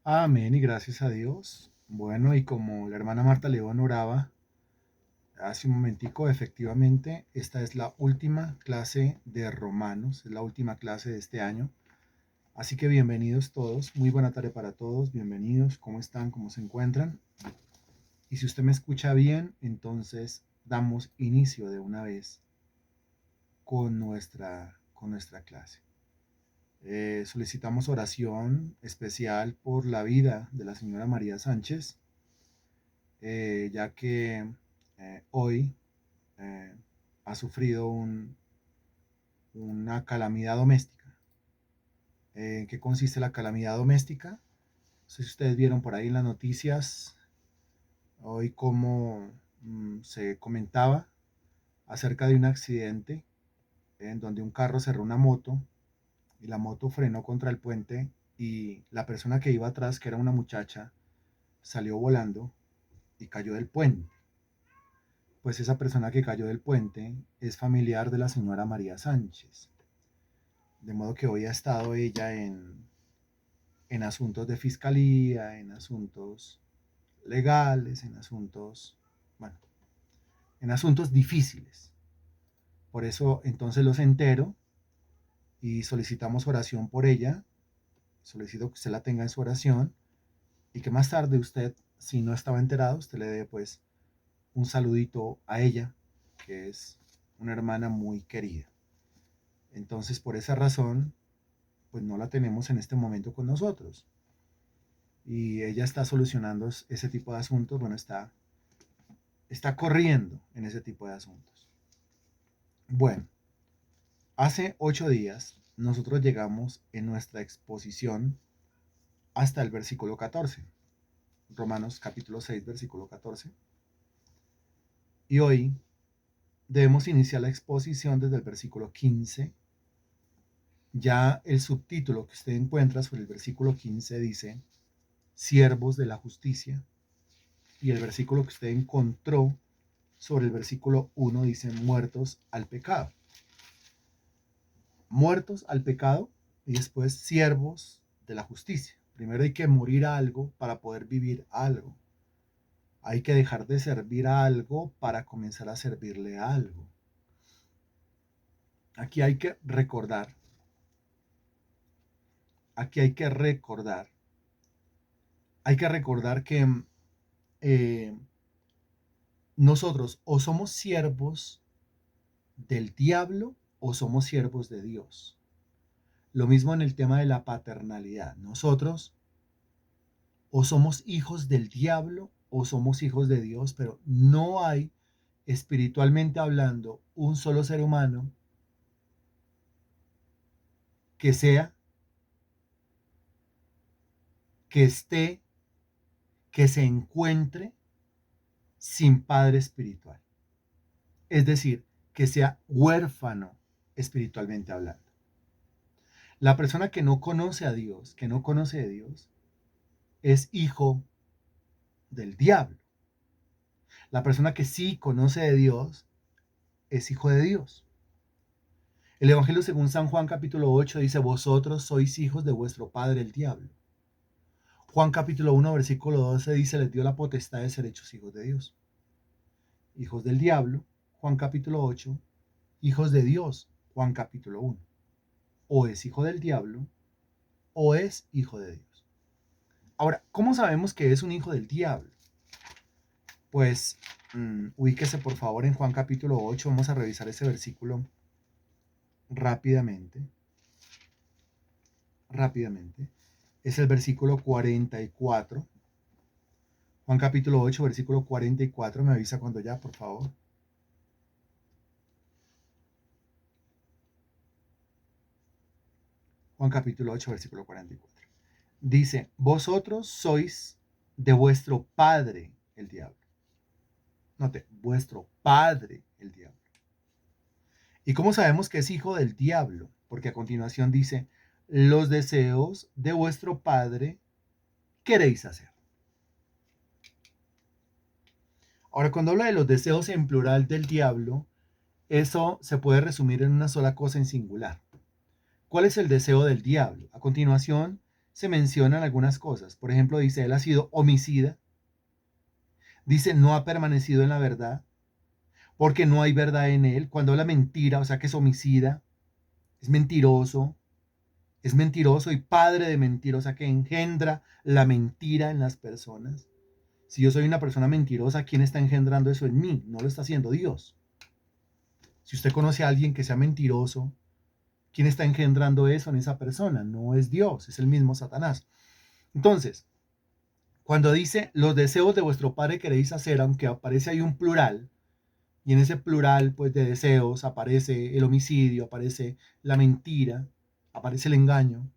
Amén y gracias a Dios. Bueno, y como la hermana Marta León oraba hace un momentico, efectivamente, esta es la última clase de Romanos, es la última clase de este año. Así que bienvenidos todos, muy buena tarde para todos, bienvenidos, ¿cómo están? ¿Cómo se encuentran? Y si usted me escucha bien, entonces damos inicio de una vez con nuestra clase. Solicitamos oración especial por la vida de la señora María Sánchez, ya que hoy eh, ha sufrido una calamidad doméstica. ¿En qué consiste la calamidad doméstica? No sé si ustedes vieron por ahí en las noticias hoy cómo se comentaba acerca de un accidente en donde un carro cerró una moto y la moto frenó contra el puente y la persona que iba atrás, que era una muchacha, salió volando y cayó del puente. Pues esa persona que cayó del puente es familiar de la señora María Sánchez. De modo que hoy ha estado ella en asuntos de fiscalía, en asuntos legales, bueno, en asuntos difíciles. Por eso entonces los entero y solicitamos oración por ella. Solicito que usted la tenga en su oración y que más tarde usted, si no estaba enterado, usted le dé pues un saludito a ella, que es una hermana muy querida. Entonces, por esa razón, pues no la tenemos en este momento con nosotros. Y ella está solucionando ese tipo de asuntos, bueno, está corriendo en ese tipo de asuntos. Bueno, hace 8 días nosotros llegamos en nuestra exposición hasta el versículo 14, Romanos capítulo 6, versículo 14. Y hoy debemos iniciar la exposición desde el versículo 15. Ya el subtítulo que usted encuentra sobre el versículo 15 dice, siervos de la justicia. Y el versículo que usted encontró sobre el versículo 1 dice, muertos al pecado. Muertos al pecado y después siervos de la justicia. Primero hay que morir a algo para poder vivir a algo. Hay que dejar de servir a algo para comenzar a servirle a algo. Aquí hay que recordar, aquí hay que recordar que eh, nosotros o somos siervos del diablo o somos siervos de Dios. Lo mismo en el tema de la paternalidad. Nosotros o somos hijos del diablo o somos hijos de Dios, pero no hay, espiritualmente hablando, un solo ser humano que sea, que esté, que se encuentre sin padre espiritual. Es decir, que sea huérfano espiritualmente hablando. La persona que no conoce a Dios, que no conoce a Dios, es hijo del diablo. La persona que sí conoce de Dios es hijo de Dios. El Evangelio según San Juan capítulo 8 dice, vosotros sois hijos de vuestro padre el diablo. Juan capítulo 1 versículo 12 dice, les dio la potestad de ser hechos hijos de Dios. Hijos del diablo, Juan capítulo 8, hijos de Dios, Juan capítulo 1. O es hijo del diablo o es hijo de Dios. Ahora, ¿cómo sabemos que es un hijo del diablo? Pues ubíquese por favor en Juan capítulo 8, vamos a revisar ese versículo rápidamente. Rápidamente. Es el versículo 44. Juan capítulo 8, versículo 44. Me avisa cuando ya, por favor. Juan capítulo 8, versículo 44. Dice, vosotros sois de vuestro padre el diablo. Note, vuestro padre el diablo. ¿Y cómo sabemos que es hijo del diablo? Porque a continuación dice, los deseos de vuestro padre queréis hacer. Ahora, cuando habla de los deseos en plural del diablo, eso se puede resumir en una sola cosa en singular. ¿Cuál es el deseo del diablo? A continuación, se mencionan algunas cosas. Por ejemplo, dice, él ha sido homicida. Dice, no ha permanecido en la verdad, porque no hay verdad en él. Cuando habla mentira, o sea que es homicida, es mentiroso y padre de mentira, o sea que engendra la mentira en las personas. Si yo soy una persona mentirosa, ¿quién está engendrando eso en mí? No lo está haciendo Dios. Si usted conoce a alguien que sea mentiroso, ¿quién está engendrando eso en esa persona? No es Dios, es el mismo Satanás. Entonces, cuando dice los deseos de vuestro padre queréis hacer, aunque aparece ahí un plural, y en ese plural pues de deseos aparece el homicidio, aparece la mentira, aparece el engaño,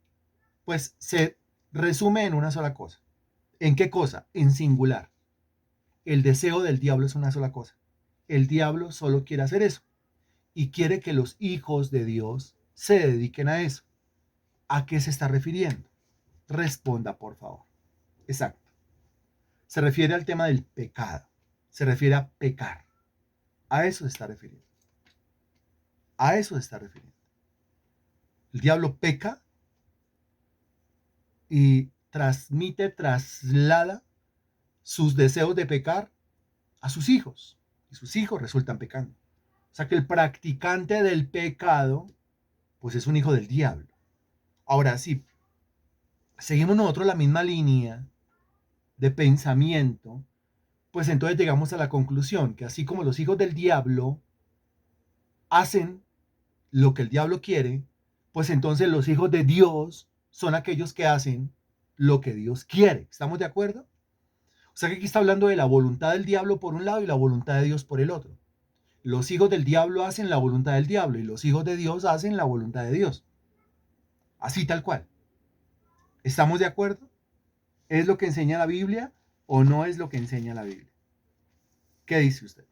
pues se resume en una sola cosa. ¿En qué cosa? En singular. El deseo del diablo es una sola cosa. El diablo solo quiere hacer eso y quiere que los hijos de Dios se dediquen a eso. ¿A qué se está refiriendo? Responda, por favor. Exacto. Se refiere al tema del pecado. Se refiere a pecar. A eso se está refiriendo. A eso se está refiriendo. El diablo peca y transmite, traslada sus deseos de pecar a sus hijos. Y sus hijos resultan pecando. O sea que el practicante del pecado, pues es un hijo del diablo. Ahora, si seguimos nosotros la misma línea de pensamiento, pues entonces llegamos a la conclusión que así como los hijos del diablo hacen lo que el diablo quiere, pues entonces los hijos de Dios son aquellos que hacen lo que Dios quiere. ¿Estamos de acuerdo? O sea que aquí está hablando de la voluntad del diablo por un lado y la voluntad de Dios por el otro. Los hijos del diablo hacen la voluntad del diablo y los hijos de Dios hacen la voluntad de Dios. Así tal cual. ¿Estamos de acuerdo? ¿Es lo que enseña la Biblia o no es lo que enseña la Biblia? ¿Qué dice usted?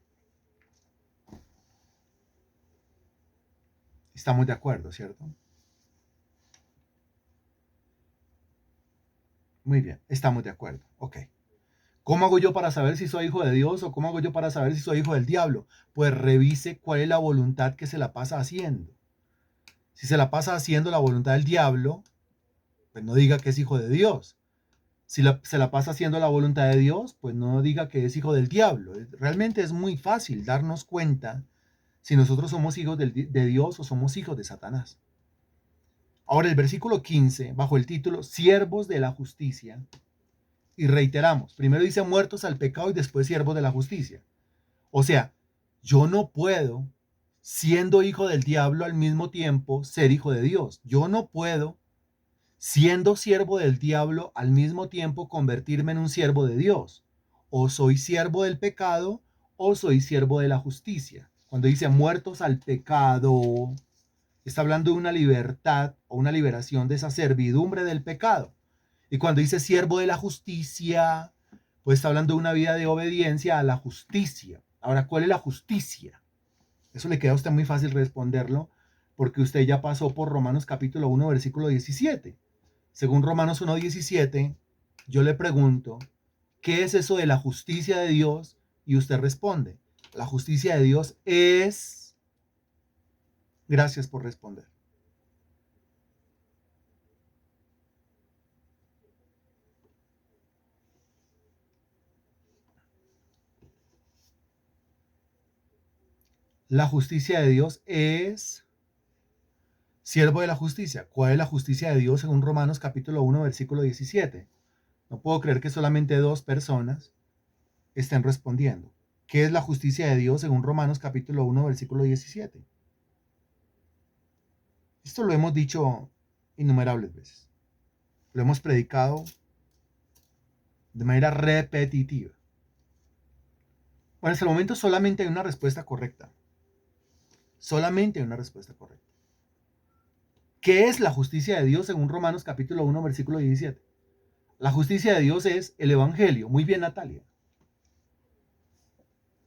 Estamos de acuerdo, ¿cierto? Muy bien, estamos de acuerdo. Ok. ¿Cómo hago yo para saber si soy hijo de Dios o cómo hago yo para saber si soy hijo del diablo? Pues revise cuál es la voluntad que se la pasa haciendo. Si se la pasa haciendo la voluntad del diablo, pues no diga que es hijo de Dios. Si se la pasa haciendo la voluntad de Dios, pues no diga que es hijo del diablo. Realmente es muy fácil darnos cuenta si nosotros somos hijos de Dios o somos hijos de Satanás. Ahora el versículo 15, bajo el título Siervos de la Justicia, y reiteramos, primero dice muertos al pecado y después siervos de la justicia. O sea, yo no puedo, siendo hijo del diablo al mismo tiempo, ser hijo de Dios. Yo no puedo, siendo siervo del diablo al mismo tiempo, convertirme en un siervo de Dios. O soy siervo del pecado o soy siervo de la justicia. Cuando dice muertos al pecado, está hablando de una libertad o una liberación de esa servidumbre del pecado. Y cuando dice siervo de la justicia, pues está hablando de una vida de obediencia a la justicia. Ahora, ¿cuál es la justicia? Eso le queda a usted muy fácil responderlo porque usted ya pasó por Romanos capítulo 1, versículo 17. Según Romanos 1:17, yo le pregunto, ¿qué es eso de la justicia de Dios? Y usted responde, la justicia de Dios es... Gracias por responder. La justicia de Dios es siervo de la justicia. ¿Cuál es la justicia de Dios según Romanos capítulo 1, versículo 17? No puedo creer que solamente dos personas estén respondiendo. ¿Qué es la justicia de Dios según Romanos capítulo 1, versículo 17? Esto lo hemos dicho innumerables veces. Lo hemos predicado de manera repetitiva. Bueno, hasta el momento solamente hay una respuesta correcta. Solamente hay una respuesta correcta. ¿Qué es la justicia de Dios según Romanos capítulo 1, versículo 17? La justicia de Dios es el Evangelio. Muy bien, Natalia.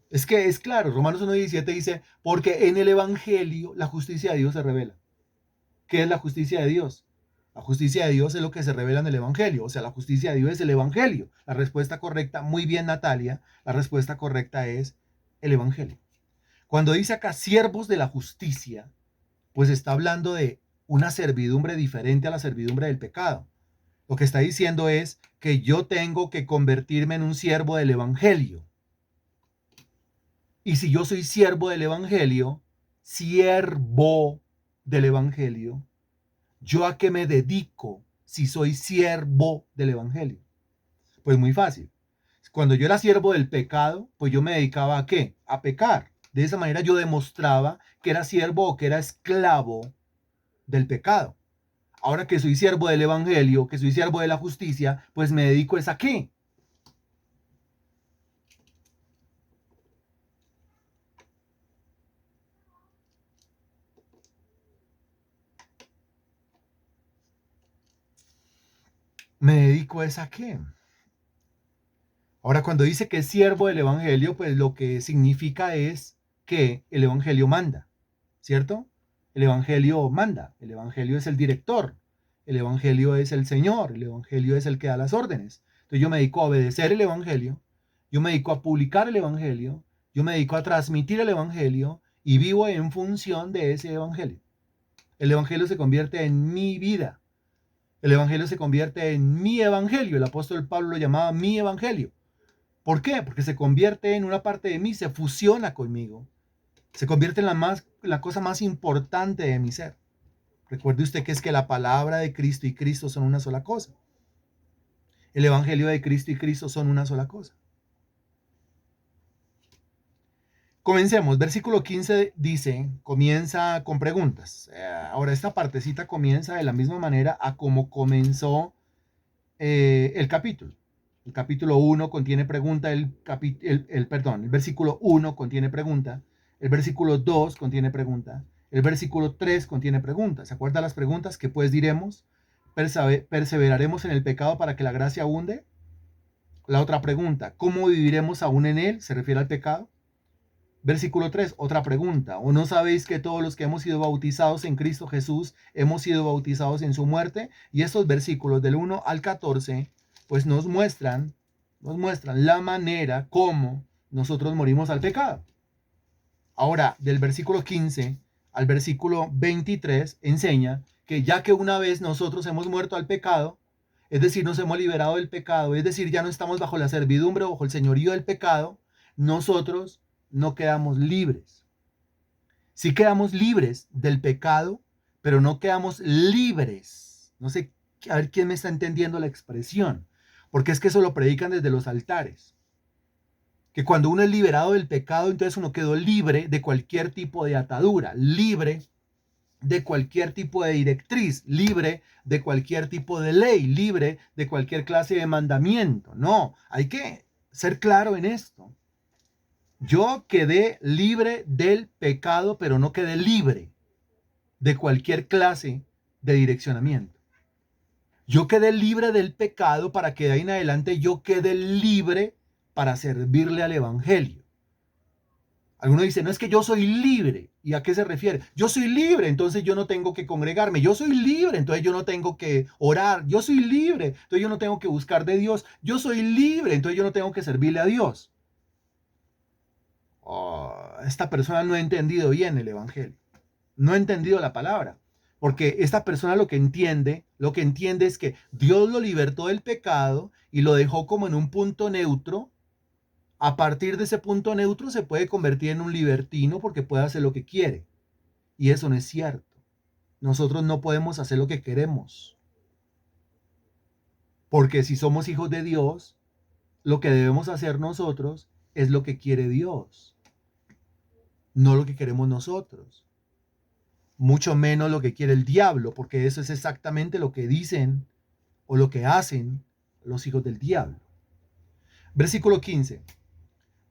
Es que es claro, Romanos 1:17 dice, porque en el Evangelio la justicia de Dios se revela. ¿Qué es la justicia de Dios? La justicia de Dios es lo que se revela en el Evangelio, o sea, la justicia de Dios es el Evangelio. La respuesta correcta, muy bien Natalia, la respuesta correcta es el Evangelio. Cuando dice acá siervos de la justicia, pues está hablando de una servidumbre diferente a la servidumbre del pecado. Lo que está diciendo es que yo tengo que convertirme en un siervo del Evangelio. Y si yo soy siervo del Evangelio, siervo del Evangelio, ¿yo a qué me dedico si soy siervo del Evangelio? Pues muy fácil. Cuando yo era siervo del pecado, pues yo me dedicaba a ¿qué? A pecar. De esa manera yo demostraba que era siervo o que era esclavo del pecado. Ahora que soy siervo del Evangelio, que soy siervo de la justicia, pues me dedico es a ¿qué? Me dedico es a ¿qué? Ahora, cuando dice que es siervo del Evangelio, pues lo que significa es que el Evangelio manda, ¿cierto? El Evangelio manda, el Evangelio es el director, el Evangelio es el Señor, el Evangelio es el que da las órdenes. Entonces yo me dedico a obedecer el Evangelio, yo me dedico a publicar el Evangelio, yo me dedico a transmitir el Evangelio y vivo en función de ese Evangelio. El Evangelio se convierte en mi vida, el Evangelio se convierte en mi Evangelio, el apóstol Pablo lo llamaba mi Evangelio. ¿Por qué? Porque se convierte en una parte de mí, se fusiona conmigo, se convierte en la cosa más importante de mi ser. Recuerde usted que es que la palabra de Cristo y Cristo son una sola cosa. El Evangelio de Cristo y Cristo son una sola cosa. Comencemos. Versículo 15 dice, comienza con preguntas. Ahora esta partecita comienza de la misma manera a como comenzó el capítulo. El capítulo 1 contiene pregunta, el versículo 1 contiene pregunta, el versículo 2 contiene pregunta, el versículo 3 contiene preguntas. ¿Se acuerdan las preguntas? Que pues diremos, ¿perseveraremos en el pecado para que la gracia abunde? La otra pregunta, ¿cómo viviremos aún en él? Se refiere al pecado. Versículo 3, otra pregunta. ¿O no sabéis que todos los que hemos sido bautizados en Cristo Jesús hemos sido bautizados en su muerte? Y estos versículos del 1 al 14 pues nos muestran la manera como nosotros morimos al pecado. Ahora, del versículo 15 al versículo 23 enseña que ya que una vez nosotros hemos muerto al pecado, es decir, nos hemos liberado del pecado, es decir, ya no estamos bajo la servidumbre o bajo el señorío del pecado, nosotros no quedamos libres. Sí quedamos libres del pecado, pero no quedamos libres. No sé, a ver quién me está entendiendo la expresión, porque es que eso lo predican desde los altares. Que cuando uno es liberado del pecado, entonces uno quedó libre de cualquier tipo de atadura, libre de cualquier tipo de directriz, libre de cualquier tipo de ley, libre de cualquier clase de mandamiento. No, hay que ser claro en esto. Yo quedé libre del pecado, pero no quedé libre de cualquier clase de direccionamiento. Yo quedé libre del pecado para que de ahí en adelante yo quede libre para servirle al Evangelio. Algunos dicen, no es que yo soy libre. ¿Y a qué se refiere? Yo soy libre, entonces yo no tengo que congregarme. Yo soy libre, entonces yo no tengo que orar. Yo soy libre, entonces yo no tengo que buscar de Dios. Yo soy libre, entonces yo no tengo que servirle a Dios. Esta persona no ha entendido bien el Evangelio. No ha entendido la palabra. Porque esta persona lo que entiende es que Dios lo libertó del pecado y lo dejó como en un punto neutro. A partir de ese punto neutro se puede convertir en un libertino porque puede hacer lo que quiere. Y eso no es cierto. Nosotros no podemos hacer lo que queremos. Porque si somos hijos de Dios, lo que debemos hacer nosotros es lo que quiere Dios, no lo que queremos nosotros. Mucho menos lo que quiere el diablo, porque eso es exactamente lo que dicen o lo que hacen los hijos del diablo. Versículo 15.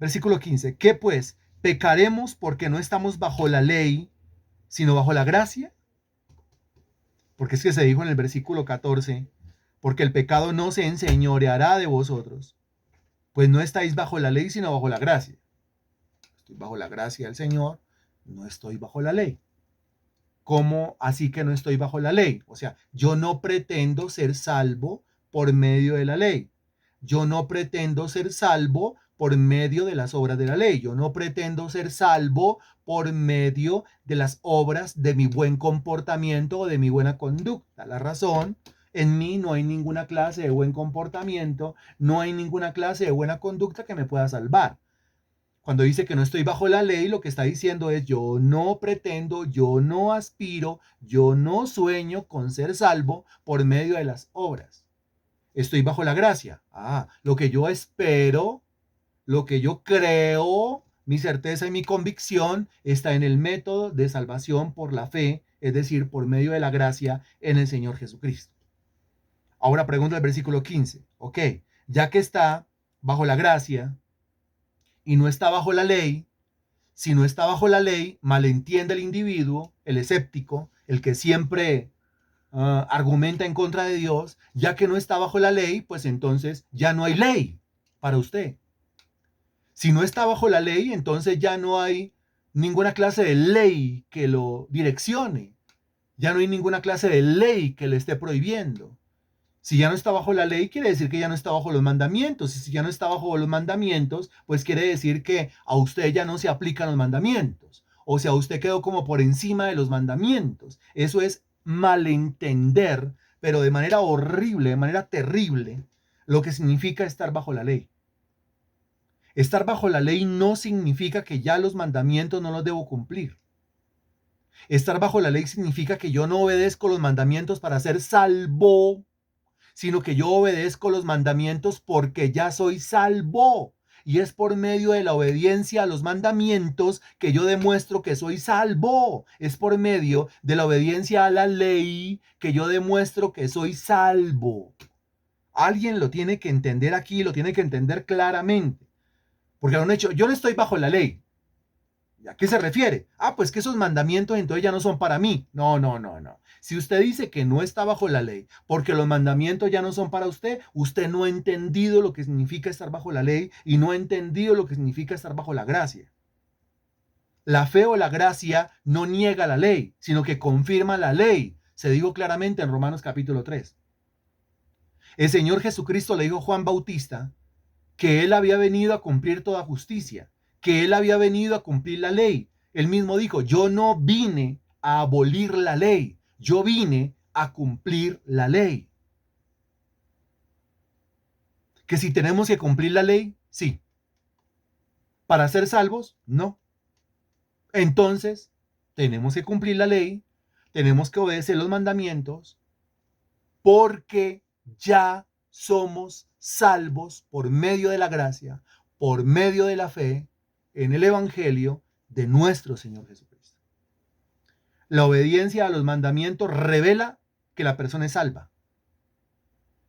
Versículo 15. ¿Qué pues? ¿Pecaremos porque no estamos bajo la ley, sino bajo la gracia? Porque es que se dijo en el versículo 14, porque el pecado no se enseñoreará de vosotros, pues no estáis bajo la ley, sino bajo la gracia. Estoy bajo la gracia del Señor, no estoy bajo la ley. ¿Cómo así que no estoy bajo la ley? O sea, yo no pretendo ser salvo por medio de la ley. Yo no pretendo ser salvo por medio de las obras de la ley. Yo no pretendo ser salvo por medio de las obras de mi buen comportamiento o de mi buena conducta. La razón En mí no hay ninguna clase de buen comportamiento, no hay ninguna clase de buena conducta que me pueda salvar. Cuando dice que no estoy bajo la ley, lo que está diciendo es yo no pretendo, yo no aspiro, yo no sueño con ser salvo por medio de las obras. Estoy bajo la gracia. Lo que yo espero, lo que yo creo, mi certeza y mi convicción está en el método de salvación por la fe, es decir, por medio de la gracia en el Señor Jesucristo. Ahora pregunta el versículo 15. Ok, ya que está bajo la gracia y no está bajo la ley, si no está bajo la ley, malentiende el individuo, el escéptico, el que siempre argumenta en contra de Dios, ya que no está bajo la ley, pues entonces ya no hay ley para usted. Si no está bajo la ley, entonces ya no hay ninguna clase de ley que lo direccione. Ya no hay ninguna clase de ley que le esté prohibiendo. Si ya no está bajo la ley, quiere decir que ya no está bajo los mandamientos. Y si ya no está bajo los mandamientos, pues quiere decir que a usted ya no se aplican los mandamientos. O sea, usted quedó como por encima de los mandamientos. Eso es malentender, pero de manera horrible, de manera terrible, lo que significa estar bajo la ley. Estar bajo la ley no significa que ya los mandamientos no los debo cumplir. Estar bajo la ley significa que yo no obedezco los mandamientos para ser salvo, sino que yo obedezco los mandamientos porque ya soy salvo. Y es por medio de la obediencia a los mandamientos que yo demuestro que soy salvo. Es por medio de la obediencia a la ley que yo demuestro que soy salvo. Alguien lo tiene que entender aquí, lo tiene que entender claramente. Porque han hecho, yo no estoy bajo la ley. ¿A qué se refiere? Pues que esos mandamientos entonces ya no son para mí. No, no, no, no. Si usted dice que no está bajo la ley porque los mandamientos ya no son para usted, usted no ha entendido lo que significa estar bajo la ley y no ha entendido lo que significa estar bajo la gracia. La fe o la gracia no niega la ley, sino que confirma la ley. Se dijo claramente en Romanos capítulo 3. El Señor Jesucristo le dijo a Juan Bautista que él había venido a cumplir toda justicia, que él había venido a cumplir la ley. Él mismo dijo, yo no vine a abolir la ley, yo vine a cumplir la ley. Que si tenemos que cumplir la ley, sí. Para ser salvos, no. Entonces, tenemos que cumplir la ley, tenemos que obedecer los mandamientos, porque ya somos salvos por medio de la gracia, por medio de la fe en el Evangelio de nuestro Señor Jesucristo. La obediencia a los mandamientos revela que la persona es salva.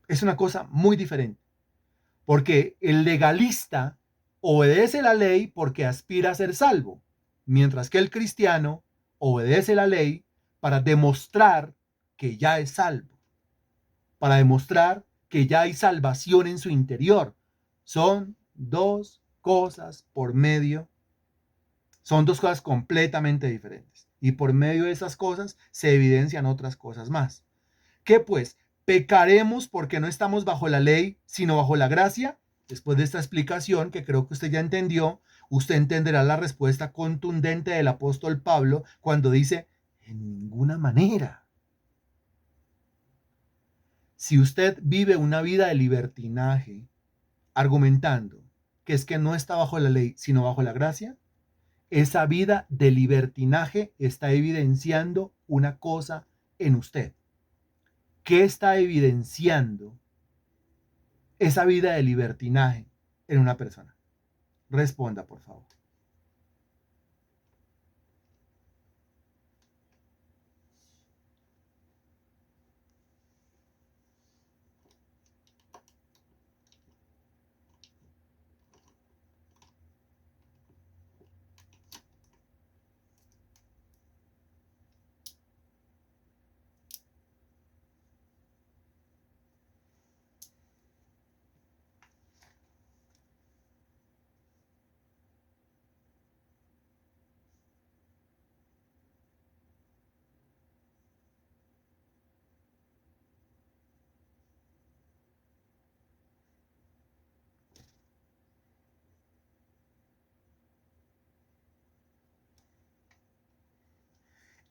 Es una cosa muy diferente, porque el legalista obedece la ley porque aspira a ser salvo, mientras que el cristiano obedece la ley para demostrar que ya es salvo, para demostrar que ya hay salvación en su interior. Son dos cosas por medio, son dos cosas completamente diferentes. Y por medio de esas cosas se evidencian otras cosas más. ¿Qué pues? ¿Pecaremos porque no estamos bajo la ley, sino bajo la gracia? Después de esta explicación, que creo que usted ya entendió, usted entenderá la respuesta contundente del apóstol Pablo cuando dice, en ninguna manera. Si usted vive una vida de libertinaje, argumentando que es que no está bajo la ley, sino bajo la gracia, esa vida de libertinaje está evidenciando una cosa en usted. ¿Qué está evidenciando esa vida de libertinaje en una persona? Responda, por favor.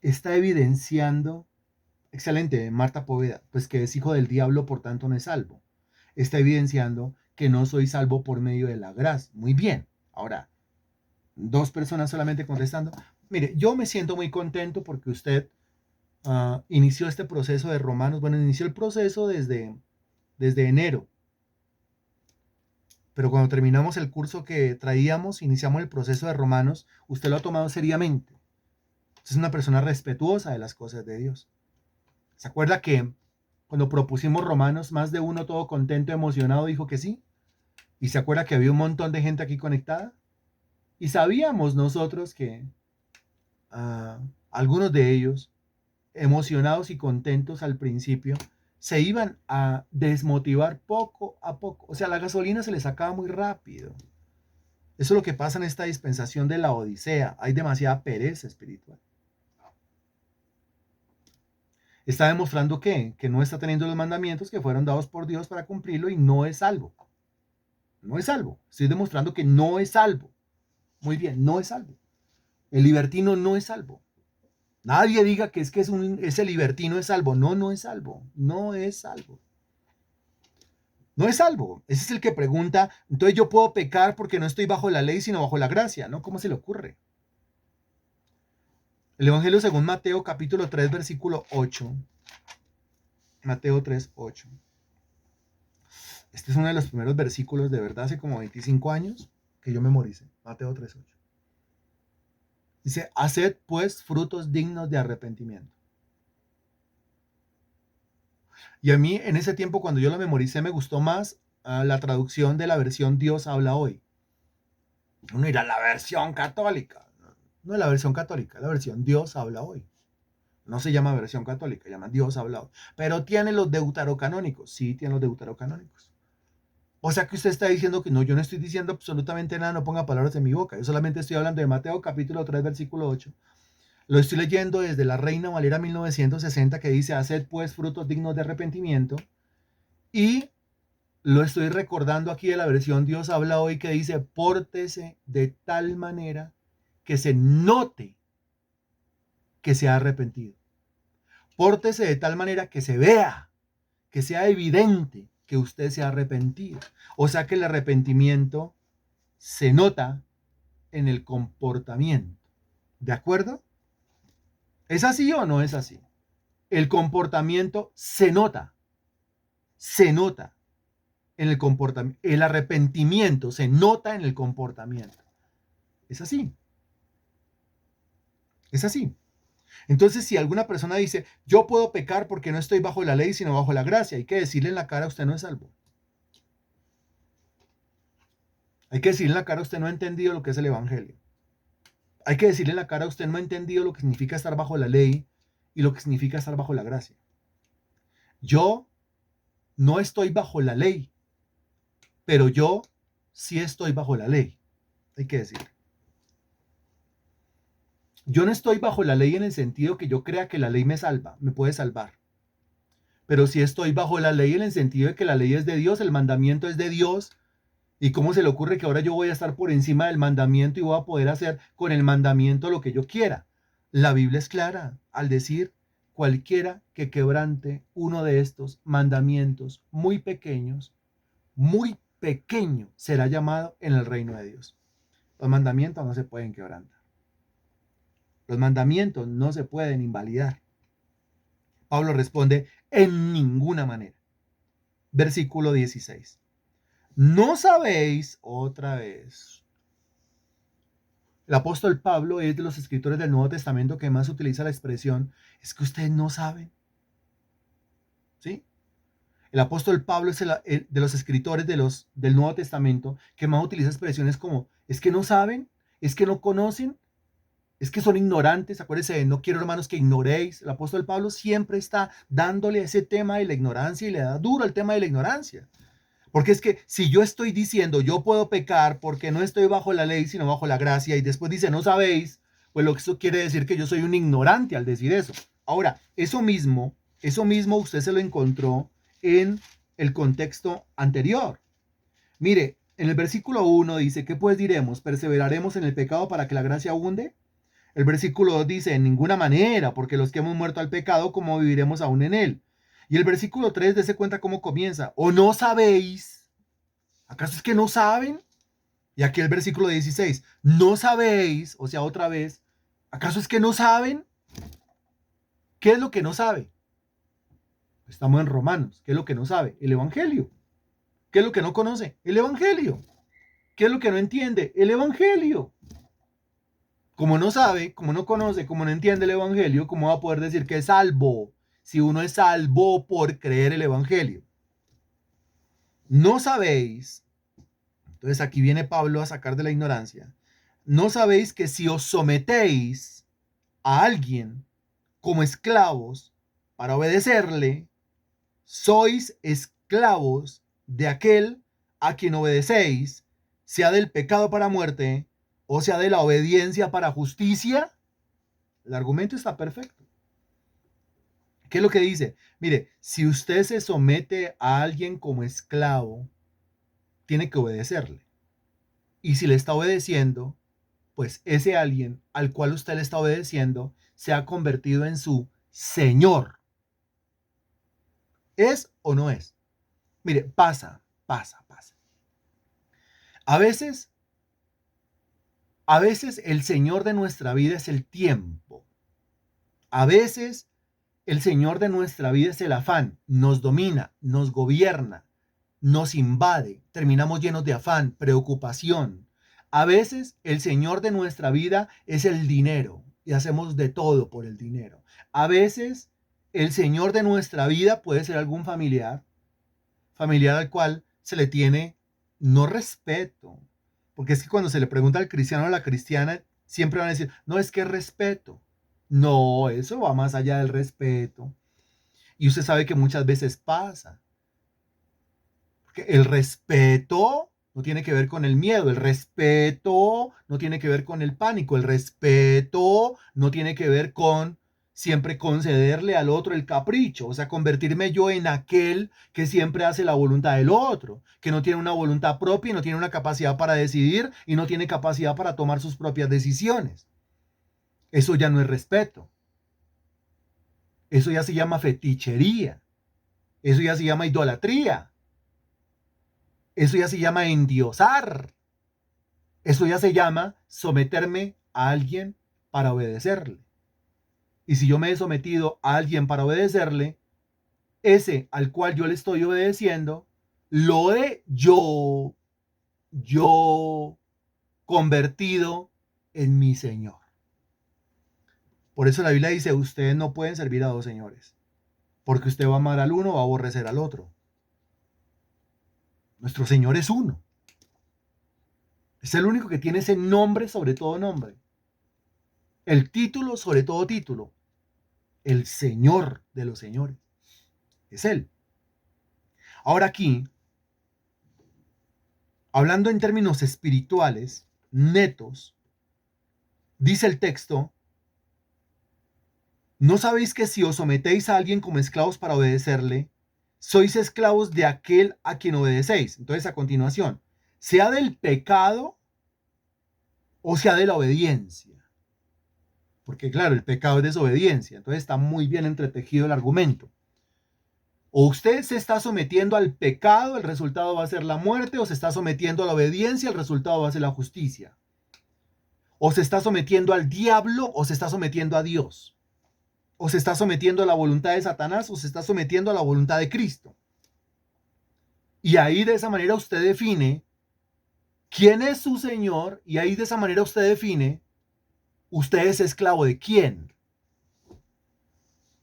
Está evidenciando Excelente, Marta Poveda. Pues que es hijo del diablo, por tanto no es salvo. Está evidenciando que no soy salvo por medio de la gracia. Muy bien. Ahora, dos personas solamente contestando. Mire, yo me siento muy contento porque usted inició este proceso de Romanos. Bueno, inició el proceso desde enero. Pero cuando terminamos el curso que traíamos, iniciamos el proceso de Romanos, usted lo ha tomado seriamente. Es una persona respetuosa de las cosas de Dios. ¿Se acuerda que cuando propusimos Romanos, más de uno todo contento, emocionado, dijo que sí? ¿Y se acuerda que había un montón de gente aquí conectada? Y sabíamos nosotros que algunos de ellos, emocionados y contentos al principio, se iban a desmotivar poco a poco. O sea, la gasolina se les acaba muy rápido. Eso es lo que pasa en esta dispensación de la Odisea. Hay demasiada pereza espiritual. Está demostrando que no está teniendo los mandamientos que fueron dados por Dios para cumplirlo y no es salvo. No es salvo. Estoy demostrando que no es salvo. Muy bien, no es salvo. El libertino no es salvo. Nadie diga que ese libertino es salvo. No, no es salvo. No es salvo. No es salvo. Ese es el que pregunta, entonces yo puedo pecar porque no estoy bajo la ley, sino bajo la gracia, ¿no? ¿Cómo se le ocurre? El Evangelio según Mateo capítulo 3, versículo 8. Mateo 3, 8. Este es uno de los primeros versículos, de verdad, hace como 25 años que yo memoricé. Mateo 3, 8. Dice, haced pues frutos dignos de arrepentimiento. Y a mí en ese tiempo cuando yo lo memoricé me gustó más la traducción de la versión Dios habla hoy. Uno irá a la versión católica. No es la versión católica, es la versión Dios habla hoy. No se llama versión católica, se llama Dios habla hoy. Pero tiene los deuterocanónicos. Sí, tiene los deuterocanónicos. O sea que usted está diciendo que no, yo no estoy diciendo absolutamente nada, no ponga palabras en mi boca. Yo solamente estoy hablando de Mateo capítulo 3, versículo 8. Lo estoy leyendo desde la Reina Valera 1960 que dice, haced pues frutos dignos de arrepentimiento. Y lo estoy recordando aquí de la versión Dios habla hoy que dice, pórtese de tal manera que se note que se ha arrepentido. Pórtese de tal manera que se vea, que sea evidente que usted se ha arrepentido. O sea que el arrepentimiento se nota en el comportamiento. ¿De acuerdo? ¿Es así o no es así? El comportamiento se nota en el comportamiento. El arrepentimiento se nota en el comportamiento. Es así. Es así. Entonces, si alguna persona dice, yo puedo pecar porque no estoy bajo la ley, sino bajo la gracia, hay que decirle en la cara, usted no es salvo. Hay que decirle en la cara, usted no ha entendido lo que es el evangelio. Hay que decirle en la cara, usted no ha entendido lo que significa estar bajo la ley y lo que significa estar bajo la gracia. Yo no estoy bajo la ley, pero yo sí estoy bajo la ley. Hay que decir. Yo no estoy bajo la ley en el sentido que yo crea que la ley me salva, me puede salvar. Pero sí estoy bajo la ley en el sentido de que la ley es de Dios, el mandamiento es de Dios. ¿Y cómo se le ocurre que ahora yo voy a estar por encima del mandamiento y voy a poder hacer con el mandamiento lo que yo quiera? La Biblia es clara al decir, cualquiera que quebrante uno de estos mandamientos muy pequeño, será llamado en el reino de Dios. Los mandamientos no se pueden quebrantar. Los mandamientos no se pueden invalidar. Pablo responde, en ninguna manera. Versículo 16. ¿No sabéis otra vez? El apóstol Pablo es de los escritores del Nuevo Testamento que más utiliza la expresión, es que ustedes no saben. ¿Sí? El apóstol Pablo es el de los escritores del Nuevo Testamento que más utiliza expresiones como, es que no saben, es que no conocen, es que son ignorantes. Acuérdense de no quiero, hermanos, que ignoréis. El apóstol Pablo siempre está dándole ese tema de la ignorancia y le da duro el tema de la ignorancia. Porque es que si yo estoy diciendo yo puedo pecar porque no estoy bajo la ley sino bajo la gracia y después dice no sabéis, pues lo que eso quiere decir que yo soy un ignorante al decir eso. Ahora, eso mismo usted se lo encontró en el contexto anterior. Mire, en el versículo 1 dice, ¿qué pues diremos? ¿Perseveraremos en el pecado para que la gracia abunde? El versículo 2 dice, en ninguna manera, porque los que hemos muerto al pecado, ¿cómo viviremos aún en él? Y el versículo 3, dése cuenta cómo comienza. ¿O no sabéis? ¿Acaso es que no saben? Y aquí el versículo 16, ¿no sabéis? O sea, otra vez, ¿acaso es que no saben? ¿Qué es lo que no sabe? Estamos en Romanos. ¿Qué es lo que no sabe? El Evangelio. ¿Qué es lo que no conoce? El Evangelio. ¿Qué es lo que no entiende? El Evangelio. Como no sabe, como no conoce, como no entiende el Evangelio, ¿cómo va a poder decir que es salvo? Si uno es salvo por creer el Evangelio. No sabéis. Entonces aquí viene Pablo a sacar de la ignorancia. No sabéis que si os sometéis a alguien como esclavos para obedecerle, sois esclavos de aquel a quien obedecéis, sea del pecado para muerte o sea de la obediencia para justicia. El argumento está perfecto. ¿Qué es lo que dice? Mire, si usted se somete a alguien como esclavo, tiene que obedecerle. Y si le está obedeciendo, pues ese alguien al cual usted le está obedeciendo se ha convertido en su señor. ¿Es o no es? Mire, pasa. A veces el Señor de nuestra vida es el tiempo. A veces el Señor de nuestra vida es el afán. Nos domina, nos gobierna, nos invade. Terminamos llenos de afán, preocupación. A veces el Señor de nuestra vida es el dinero y hacemos de todo por el dinero. A veces el Señor de nuestra vida puede ser algún familiar al cual se le tiene no respeto, porque es que cuando se le pregunta al cristiano o a la cristiana, siempre van a decir, no, es que respeto. No, eso va más allá del respeto. Y usted sabe que muchas veces pasa. Porque el respeto no tiene que ver con el miedo, el respeto no tiene que ver con el pánico, el respeto no tiene que ver con siempre concederle al otro el capricho, o sea, convertirme yo en aquel que siempre hace la voluntad del otro, que no tiene una voluntad propia y no tiene una capacidad para decidir y no tiene capacidad para tomar sus propias decisiones. Eso ya no es respeto. Eso ya se llama fetichería. Eso ya se llama idolatría. Eso ya se llama endiosar. Eso ya se llama someterme a alguien para obedecerle. Y si yo me he sometido a alguien para obedecerle, ese al cual yo le estoy obedeciendo, lo he yo convertido en mi Señor. Por eso la Biblia dice, ustedes no pueden servir a dos señores, porque usted va a amar al uno o va a aborrecer al otro. Nuestro Señor es uno. Es el único que tiene ese nombre sobre todo nombre. El título sobre todo título. El Señor de los señores. Es Él. Ahora aquí, hablando en términos espirituales, netos, dice el texto, ¿no sabéis que si os sometéis a alguien como esclavos para obedecerle, sois esclavos de aquel a quien obedecéis? Entonces, a continuación, sea del pecado o sea de la obediencia. Porque claro, el pecado es desobediencia. Entonces está muy bien entretejido el argumento. O usted se está sometiendo al pecado, el resultado va a ser la muerte, o se está sometiendo a la obediencia, el resultado va a ser la justicia. O se está sometiendo al diablo, o se está sometiendo a Dios. O se está sometiendo a la voluntad de Satanás, o se está sometiendo a la voluntad de Cristo. Y ahí de esa manera usted define quién es su Señor, y ahí de esa manera usted define, usted es esclavo de quién.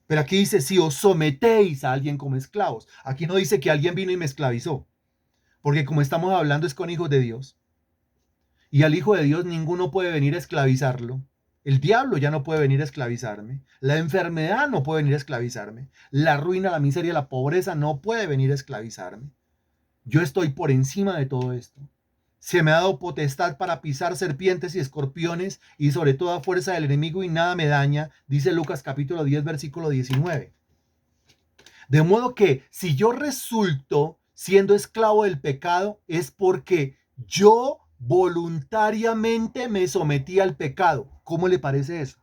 Pero aquí dice, si os sometéis a alguien como esclavos. Aquí no dice que alguien vino y me esclavizó. Porque como estamos hablando es con hijos de Dios. Y al hijo de Dios ninguno puede venir a esclavizarlo. El diablo ya no puede venir a esclavizarme. La enfermedad no puede venir a esclavizarme. La ruina, la miseria, la pobreza no puede venir a esclavizarme. Yo estoy por encima de todo esto. Se me ha dado potestad para pisar serpientes y escorpiones y sobre toda fuerza del enemigo y nada me daña, dice Lucas capítulo 10, versículo 19. De modo que si yo resulto siendo esclavo del pecado es porque yo voluntariamente me sometí al pecado. ¿Cómo le parece eso?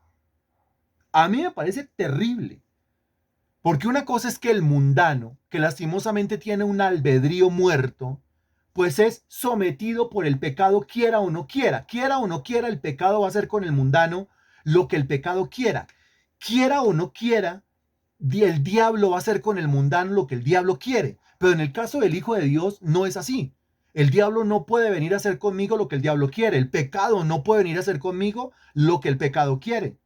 A mí me parece terrible. Porque una cosa es que el mundano, que lastimosamente tiene un albedrío muerto, pues es sometido por el pecado, quiera o no quiera, el pecado va a hacer con el mundano lo que el pecado quiera o no quiera, el diablo va a hacer con el mundano lo que el diablo quiere. Pero en el caso del Hijo de Dios no es así. El diablo no puede venir a hacer conmigo lo que el diablo quiere. El pecado no puede venir a hacer conmigo lo que el pecado quiere.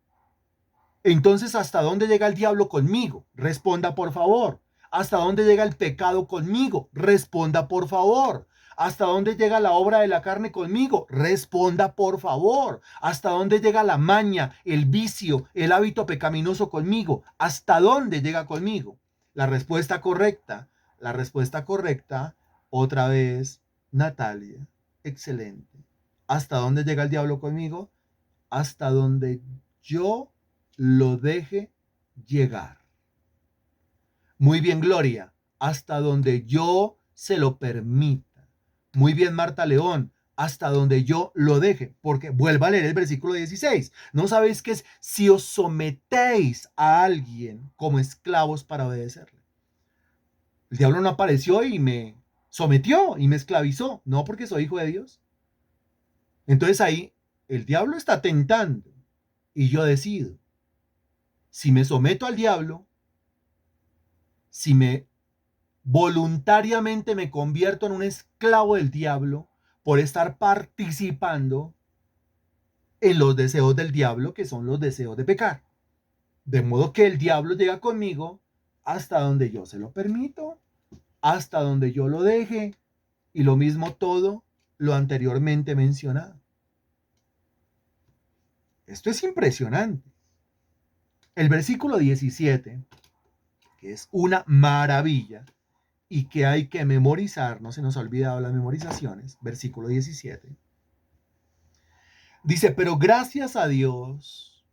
Entonces, ¿hasta dónde llega el diablo conmigo? Responda, por favor. ¿Hasta dónde llega el pecado conmigo? Responda, por favor. ¿Hasta dónde llega la obra de la carne conmigo? Responda, por favor. ¿Hasta dónde llega la maña, el vicio, el hábito pecaminoso conmigo? ¿Hasta dónde llega conmigo? La respuesta correcta, otra vez, Natalia, excelente. ¿Hasta dónde llega el diablo conmigo? Hasta donde yo lo deje llegar. Muy bien, Gloria, hasta donde yo se lo permita. Muy bien, Marta León, hasta donde yo lo deje, porque vuelva a leer el versículo 16. ¿No sabéis que es si os sometéis a alguien como esclavos para obedecerle? El diablo no apareció y me sometió y me esclavizó, no porque soy hijo de Dios. Entonces ahí el diablo está tentando y yo decido si me someto al diablo, si me voluntariamente me convierto en un esclavo del diablo por estar participando en los deseos del diablo, que son los deseos de pecar. De modo que el diablo llega conmigo hasta donde yo se lo permito, hasta donde yo lo deje, y lo mismo todo lo anteriormente mencionado. Esto es impresionante. El versículo 17, que es una maravilla, y que hay que memorizar, no se nos ha olvidado las memorizaciones, versículo 17. Dice, pero gracias a Dios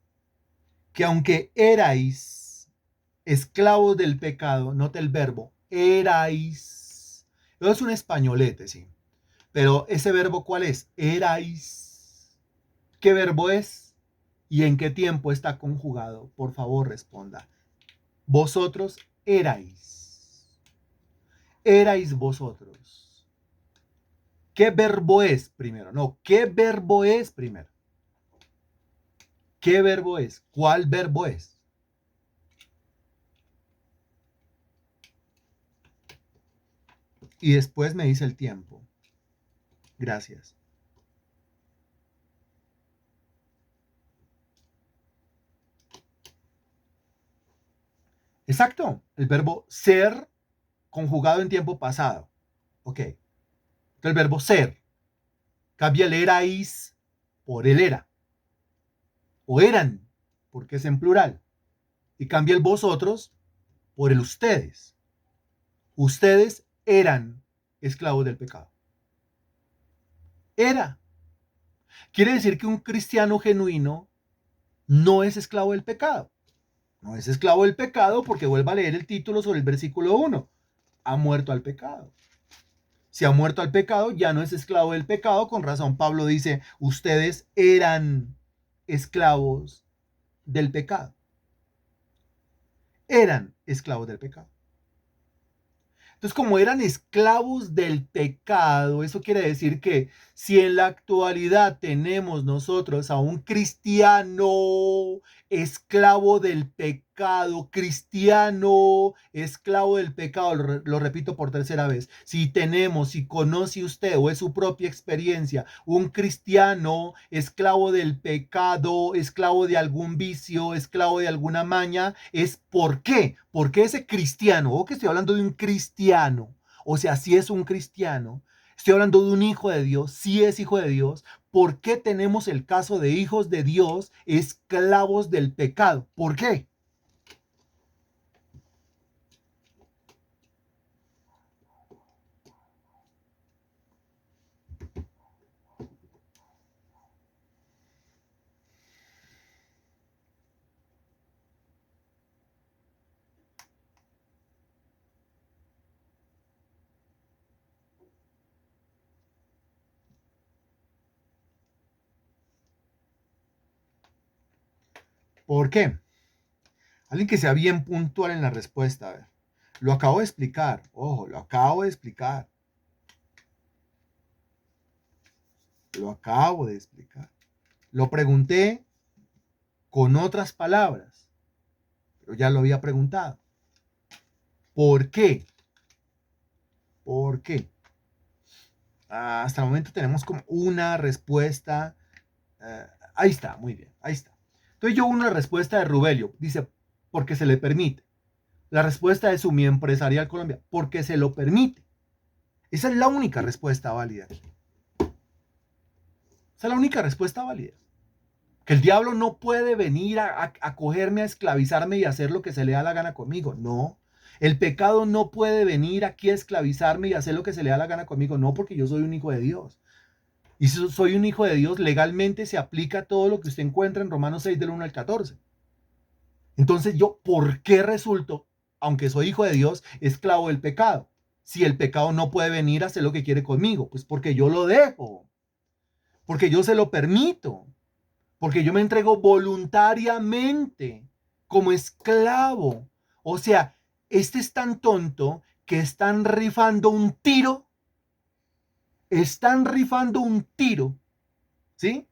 que aunque erais esclavos del pecado, nota el verbo, erais. Eso es un españolete, sí. Pero ese verbo, ¿cuál es? Erais. ¿Qué verbo es? ¿Y en qué tiempo está conjugado? Por favor, responda. Vosotros erais. Erais vosotros. ¿Qué verbo es primero? No, ¿qué verbo es primero? ¿Qué verbo es? ¿Cuál verbo es? Y después me dice el tiempo. Gracias. Exacto. El verbo ser conjugado en tiempo pasado. Ok. Entonces el verbo ser. Cambia el erais por el era. O eran, porque es en plural. Y cambia el vosotros por el ustedes. Ustedes eran esclavos del pecado. Era. Quiere decir que un cristiano genuino no es esclavo del pecado. No es esclavo del pecado porque vuelva a leer el título sobre el versículo 1. Ha muerto al pecado. Si ha muerto al pecado, ya no es esclavo del pecado. Con razón, Pablo dice, ustedes eran esclavos del pecado. Eran esclavos del pecado. Entonces, como eran esclavos del pecado, eso quiere decir que si en la actualidad tenemos nosotros a un cristiano esclavo del pecado, cristiano esclavo del pecado, lo repito por tercera vez, si tenemos, si conoce usted o es su propia experiencia, un cristiano esclavo del pecado, esclavo de algún vicio, esclavo de alguna maña, es ¿por qué? Porque ese cristiano, o que estoy hablando de un cristiano, o sea, si es un cristiano, estoy hablando de un hijo de Dios, si es hijo de Dios, ¿por qué tenemos el caso de hijos de Dios esclavos del pecado? ¿Por qué? ¿Por qué? Alguien que sea bien puntual en la respuesta. A ver, lo acabo de explicar. Ojo, lo acabo de explicar. Lo acabo de explicar. Lo pregunté con otras palabras, pero ya lo había preguntado. ¿Por qué? ¿Por qué? Hasta el momento tenemos como una respuesta. Ahí está, muy bien, ahí está. Entonces yo una respuesta de Rubelio. Dice, porque se le permite. La respuesta de Sumi Empresarial Colombia, porque se lo permite. Esa es la única respuesta válida. Esa es la única respuesta válida. Que el diablo no puede venir a cogerme, a esclavizarme y hacer lo que se le da la gana conmigo. No. El pecado no puede venir aquí a esclavizarme y hacer lo que se le da la gana conmigo. No, porque yo soy un hijo de Dios. Y si soy un hijo de Dios, legalmente se aplica todo lo que usted encuentra en Romanos 6 del 1 al 14. Entonces yo, ¿por qué resulto, aunque soy hijo de Dios, esclavo del pecado? Si el pecado no puede venir a hacer lo que quiere conmigo, pues porque yo lo dejo, porque yo se lo permito, porque yo me entrego voluntariamente como esclavo. O sea, este es tan tonto que están rifando un tiro, ¿sí?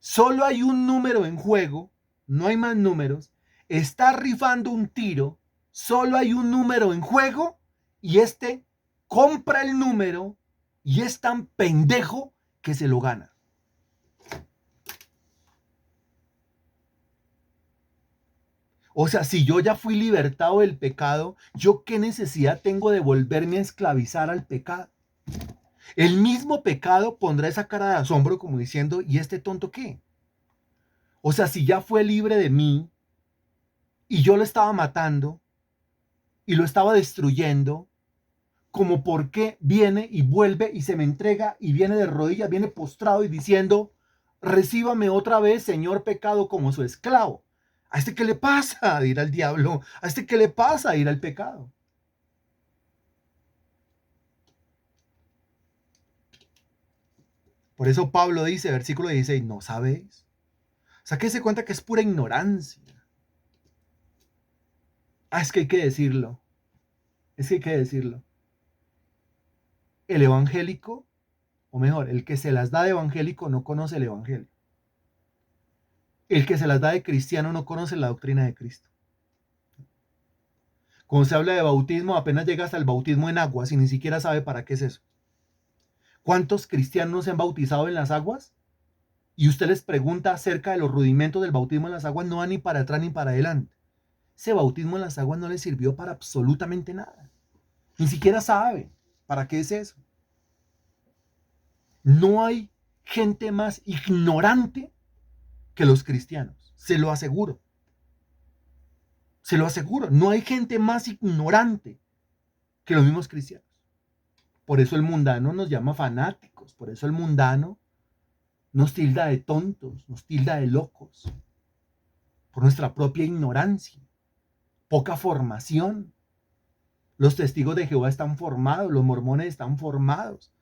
Solo hay un número en juego, no hay más números. Está rifando un tiro, solo hay un número en juego y este compra el número y es tan pendejo que se lo gana. O sea, si yo ya fui libertado del pecado, ¿yo qué necesidad tengo de volverme a esclavizar al pecado? El mismo pecado pondrá esa cara de asombro como diciendo, ¿y este tonto qué? O sea, si ya fue libre de mí y yo lo estaba matando y lo estaba destruyendo, como por qué viene y vuelve y se me entrega y viene de rodillas, viene postrado y diciendo, recíbame otra vez, Señor pecado, como su esclavo. ¿A este qué le pasa? Ir al diablo. ¿A este qué le pasa? Ir al pecado. Por eso Pablo dice, versículo 16, ¿no sabéis? Sáquese cuenta que es pura ignorancia. Es que hay que decirlo. Es que hay que decirlo. El evangélico, o mejor, el que se las da de evangélico no conoce el evangelio. El que se las da de cristiano no conoce la doctrina de Cristo. Cuando se habla de bautismo, apenas llega hasta el bautismo en aguas y ni siquiera sabe para qué es eso. ¿Cuántos cristianos se han bautizado en las aguas? Y usted les pregunta acerca de los rudimentos del bautismo en las aguas, no va ni para atrás ni para adelante. Ese bautismo en las aguas no le sirvió para absolutamente nada. Ni siquiera sabe para qué es eso. No hay gente más ignorante que los cristianos, se lo aseguro. Se lo aseguro, no hay gente más ignorante que los mismos cristianos. Por eso el mundano nos llama fanáticos, por eso el mundano nos tilda de tontos, nos tilda de locos, por nuestra propia ignorancia, poca formación. Los testigos de Jehová están formados, los mormones están formados,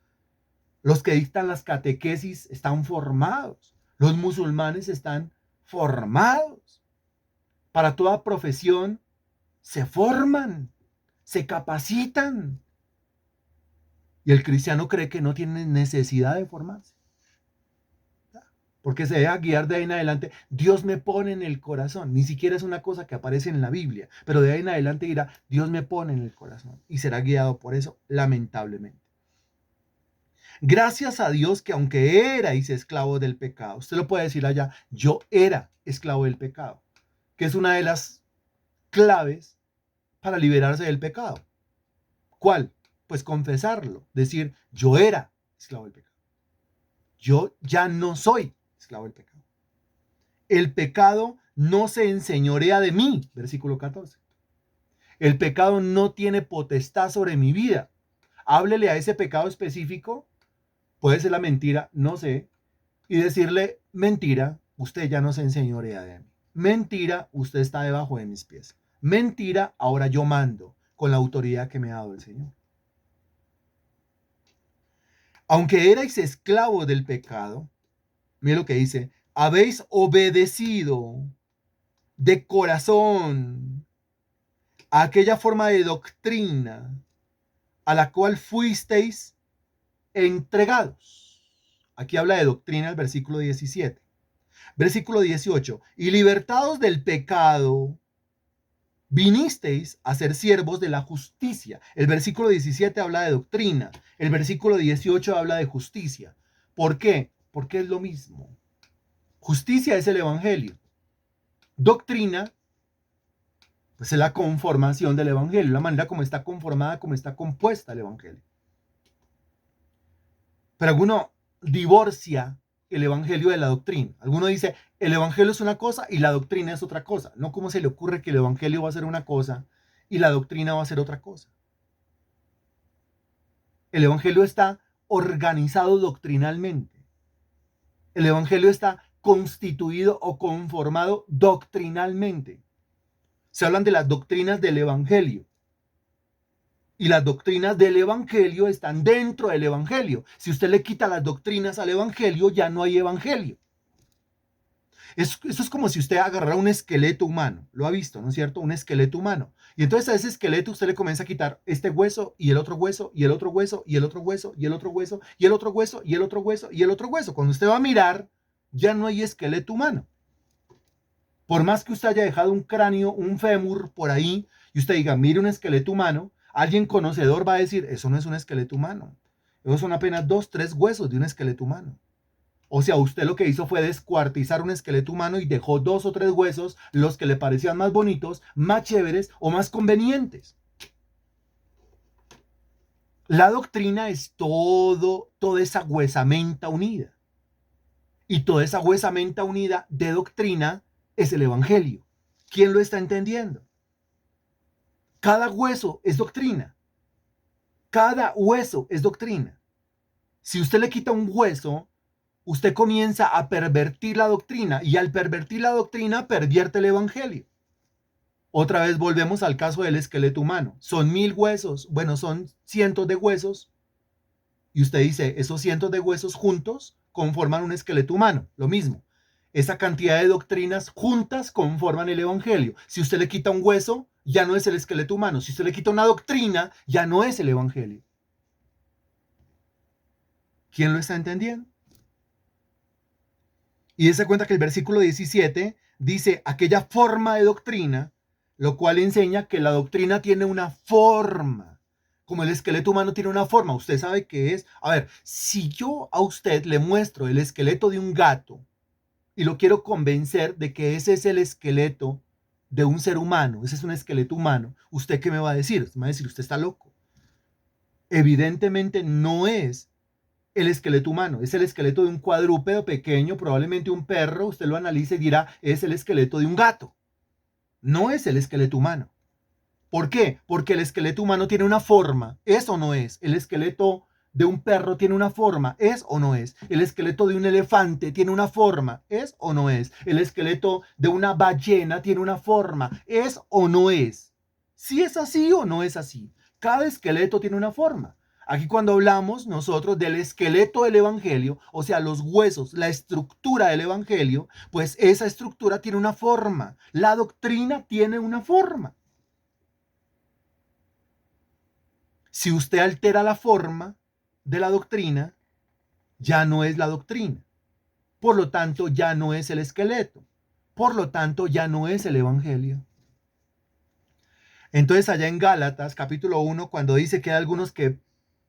los que dictan las catequesis están formados, los musulmanes están formados. Para toda profesión se forman, se capacitan. Y el cristiano cree que no tiene necesidad de formarse. Porque se deja guiar de ahí en adelante. Dios me pone en el corazón. Ni siquiera es una cosa que aparece en la Biblia. Pero de ahí en adelante dirá, Dios me pone en el corazón. Y será guiado por eso, lamentablemente. Gracias a Dios que aunque erais esclavo del pecado, usted lo puede decir allá, yo era esclavo del pecado. Que es una de las claves para liberarse del pecado. ¿Cuál? Pues confesarlo. Decir, yo era esclavo del pecado. Yo ya no soy esclavo del pecado. El pecado no se enseñorea de mí, versículo 14. El pecado no tiene potestad sobre mi vida. Háblele a ese pecado específico, puede ser la mentira, no sé, y decirle, mentira, usted ya no se enseñorea de mí. Mentira, usted está debajo de mis pies. Mentira, ahora yo mando con la autoridad que me ha dado el Señor. Aunque erais esclavos del pecado, mire lo que dice, habéis obedecido de corazón a aquella forma de doctrina a la cual fuisteis entregados. Aquí habla de doctrina el versículo 17. Versículo 18. Y libertados del pecado, vinisteis a ser siervos de la justicia. El versículo 17 habla de doctrina. El versículo 18 habla de justicia. ¿Por qué? Porque es lo mismo. Justicia es el evangelio. Doctrina, pues es la conformación del evangelio, la manera como está conformada, como está compuesta el evangelio. Pero alguno divorcia el evangelio de la doctrina. Alguno dice, el evangelio es una cosa y la doctrina es otra cosa. No, ¿cómo se le ocurre que el evangelio va a ser una cosa y la doctrina va a ser otra cosa? El evangelio está organizado doctrinalmente. El evangelio está constituido o conformado doctrinalmente. Se hablan de las doctrinas del evangelio. Y las doctrinas del evangelio están dentro del evangelio. Si usted le quita las doctrinas al evangelio, ya no hay evangelio. Eso es como si usted agarrara un esqueleto humano. Lo ha visto, ¿no es cierto? Un esqueleto humano. Y entonces a ese esqueleto usted le comienza a quitar este hueso y el otro hueso y el otro hueso y el otro hueso y el otro hueso y el otro hueso y el otro hueso y el otro hueso. Cuando usted va a mirar, ya no hay esqueleto humano. Por más que usted haya dejado un cráneo, un fémur por ahí y usted diga, mire un esqueleto humano, alguien conocedor va a decir, eso no es un esqueleto humano. Esos son apenas 2, 3 huesos de un esqueleto humano. O sea, usted lo que hizo fue descuartizar un esqueleto humano y dejó 2 o 3 huesos, los que le parecían más bonitos, más chéveres o más convenientes. La doctrina es toda esa huesamenta unida. Y toda esa huesamenta unida de doctrina es el evangelio. ¿Quién lo está entendiendo? Cada hueso es doctrina. Cada hueso es doctrina. Si usted le quita un hueso, usted comienza a pervertir la doctrina y al pervertir la doctrina pervierte el evangelio. Otra vez volvemos al caso del esqueleto humano. Son 1000 huesos, bueno, son cientos de huesos y usted dice, esos cientos de huesos juntos conforman un esqueleto humano, lo mismo. Esa cantidad de doctrinas juntas conforman el evangelio. Si usted le quita un hueso, ya no es el esqueleto humano. Si usted le quita una doctrina, ya no es el evangelio. ¿Quién lo está entendiendo? Y dése cuenta que el versículo 17 dice aquella forma de doctrina, lo cual enseña que la doctrina tiene una forma, como el esqueleto humano tiene una forma. Usted sabe qué es. A ver, si yo a usted le muestro el esqueleto de un gato y lo quiero convencer de que ese es el esqueleto de un ser humano, ese es un esqueleto humano, ¿usted qué me va a decir? Usted me va a decir, usted está loco. Evidentemente no es el esqueleto humano, es el esqueleto de un cuadrúpedo pequeño, probablemente un perro, usted lo analiza y dirá, es el esqueleto de un gato. No es el esqueleto humano. ¿Por qué? Porque el esqueleto humano tiene una forma, ¿es o no es? El esqueleto de un perro tiene una forma, ¿es o no es? El esqueleto de un elefante tiene una forma, ¿es o no es? El esqueleto de una ballena tiene una forma, ¿es o no es? ¿Si es así o no es así? Cada esqueleto tiene una forma. Aquí cuando hablamos nosotros del esqueleto del evangelio, o sea, los huesos, la estructura del evangelio, pues esa estructura tiene una forma. La doctrina tiene una forma. Si usted altera la forma de la doctrina, ya no es la doctrina. Por lo tanto, ya no es el esqueleto. Por lo tanto, ya no es el evangelio. Entonces, allá en Gálatas, capítulo 1, cuando dice que hay algunos que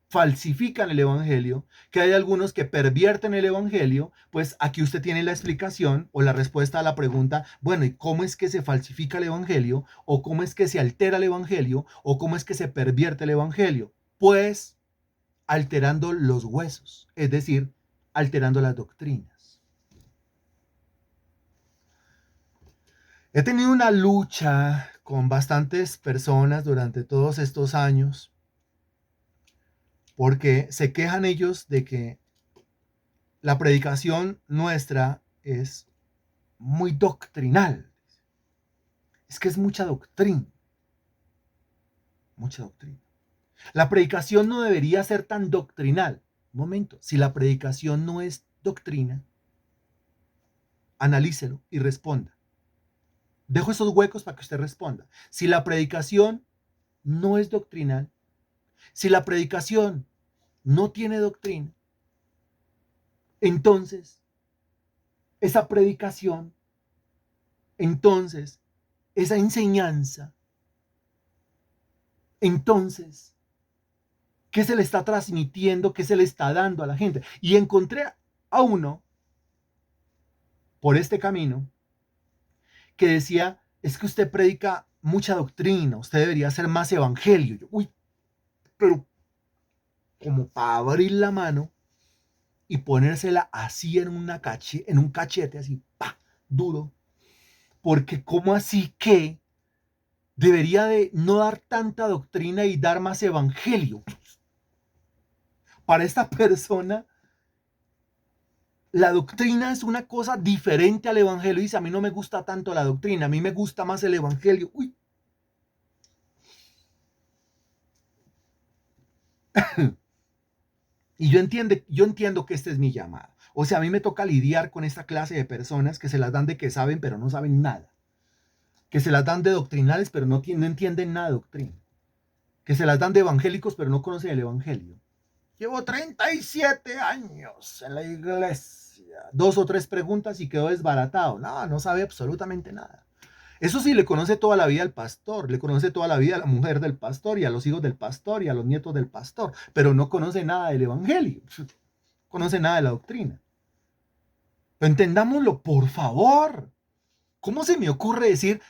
falsifican el evangelio, que hay algunos que pervierten el evangelio, pues aquí usted tiene la explicación o la respuesta a la pregunta, bueno, ¿y cómo es que se falsifica el evangelio? ¿O cómo es que se altera el evangelio? ¿O cómo es que se pervierte el evangelio? Pues alterando los huesos, es decir, alterando las doctrinas. He tenido una lucha con bastantes personas durante todos estos años porque se quejan ellos de que la predicación nuestra es muy doctrinal. Es que es mucha doctrina. Mucha doctrina. La predicación no debería ser tan doctrinal. Un momento, si la predicación no es doctrina, analícelo y responda. Dejo esos huecos para que usted responda. Si la predicación no es doctrinal, si la predicación no tiene doctrina, entonces esa predicación, entonces esa enseñanza, entonces, ¿qué se le está transmitiendo? ¿Qué se le está dando a la gente? Y encontré a uno por este camino que decía, es que usted predica mucha doctrina, usted debería hacer más evangelio. Yo, uy, pero como para abrir la mano y ponérsela así en un cachete, así, pa, duro. Porque ¿cómo así que debería de no dar tanta doctrina y dar más evangelio? Para esta persona, la doctrina es una cosa diferente al evangelio. Dice, a mí no me gusta tanto la doctrina, a mí me gusta más el evangelio. Uy. Y yo entiendo que este es mi llamado. O sea, a mí me toca lidiar con esta clase de personas que se las dan de que saben, pero no saben nada. Que se las dan de doctrinales, pero no entienden nada de doctrina. Que se las dan de evangélicos, pero no conocen el evangelio. Llevo 37 años en la iglesia. 2 o 3 preguntas y quedó desbaratado. No, no sabe absolutamente nada. Eso sí, le conoce toda la vida al pastor, le conoce toda la vida a la mujer del pastor y a los hijos del pastor y a los nietos del pastor, pero no conoce nada del evangelio, conoce nada de la doctrina. Entendámoslo, por favor. ¿Cómo se me ocurre decir,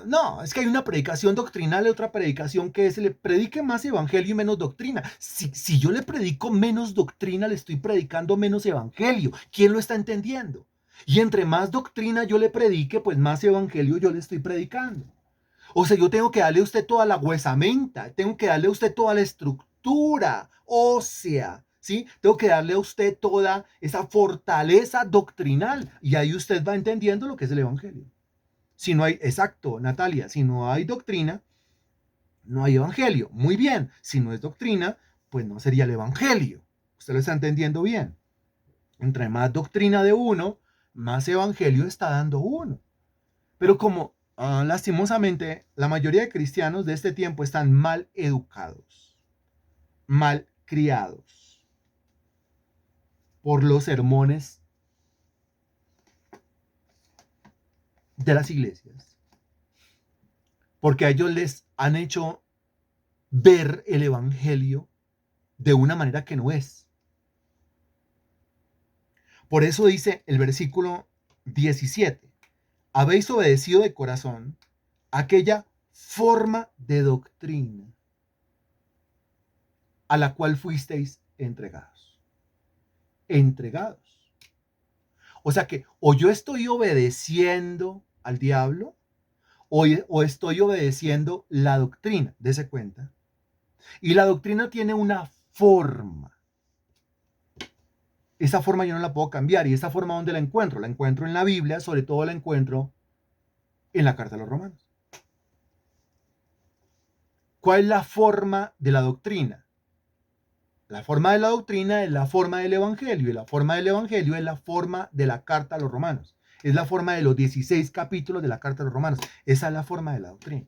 no, es que hay una predicación doctrinal y otra predicación que se le predique más evangelio y menos doctrina? Si yo le predico menos doctrina, le estoy predicando menos evangelio. ¿Quién lo está entendiendo? Y entre más doctrina yo le predique, pues más evangelio yo le estoy predicando. O sea, yo tengo que darle a usted toda la huesamenta, tengo que darle a usted toda la estructura ósea, ¿sí? Tengo que darle a usted toda esa fortaleza doctrinal y ahí usted va entendiendo lo que es el evangelio. Si no hay, exacto, Natalia, si no hay doctrina, no hay evangelio. Muy bien, si no es doctrina, pues no sería el evangelio. Usted lo está entendiendo bien. Entre más doctrina de uno, más evangelio está dando uno. Pero como lastimosamente la mayoría de cristianos de este tiempo están mal educados, mal criados por los sermones de las iglesias, porque a ellos les han hecho ver el evangelio de una manera que no es. Por eso dice el versículo 17, habéis obedecido de corazón aquella forma de doctrina a la cual fuisteis entregados. Entregados. O sea que o yo estoy obedeciendo al diablo o estoy obedeciendo la doctrina. Dese cuenta. Y la doctrina tiene una forma. Esa forma yo no la puedo cambiar. ¿Y esa forma dónde la encuentro? La encuentro en la Biblia, sobre todo la encuentro en la carta de los Romanos. ¿Cuál es la forma de la doctrina? La forma de la doctrina es la forma del Evangelio y la forma del Evangelio es la forma de la carta a los Romanos. Es la forma de los 16 capítulos de la carta a los Romanos. Esa es la forma de la doctrina.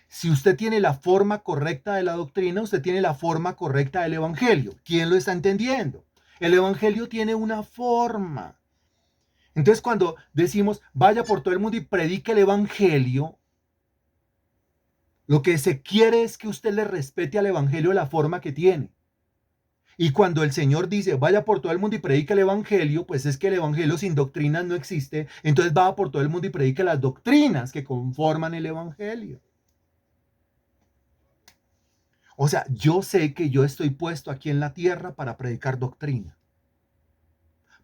Si usted tiene la forma correcta de la doctrina, usted tiene la forma correcta del Evangelio. ¿Quién lo está entendiendo? El Evangelio tiene una forma. Entonces, cuando decimos, vaya por todo el mundo y predique el Evangelio, lo que se quiere es que usted le respete al Evangelio de la forma que tiene. Y cuando el Señor dice, vaya por todo el mundo y predique el Evangelio, pues es que el Evangelio sin doctrinas no existe. Entonces va por todo el mundo y predique las doctrinas que conforman el Evangelio. O sea, yo sé que yo estoy puesto aquí en la tierra para predicar doctrina.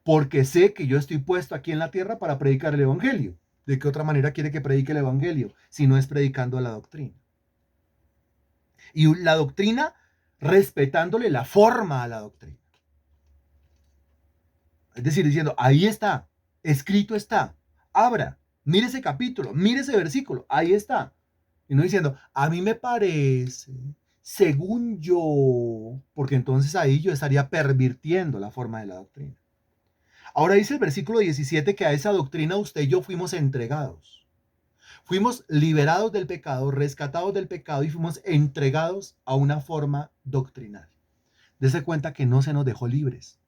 Porque sé que yo estoy puesto aquí en la tierra para predicar el Evangelio. ¿De qué otra manera quiere que predique el Evangelio si no es predicando la doctrina? Y la doctrina respetándole la forma a la doctrina. Es decir, diciendo, ahí está, escrito está, abra, mire ese capítulo, mire ese versículo, ahí está. Y no diciendo, a mí me parece, según yo, porque entonces ahí yo estaría pervirtiendo la forma de la doctrina. Ahora dice el versículo 17 que a esa doctrina usted y yo fuimos entregados. Fuimos liberados del pecado, rescatados del pecado y fuimos entregados a una forma doctrinal. Dese cuenta que no se nos dejó libres.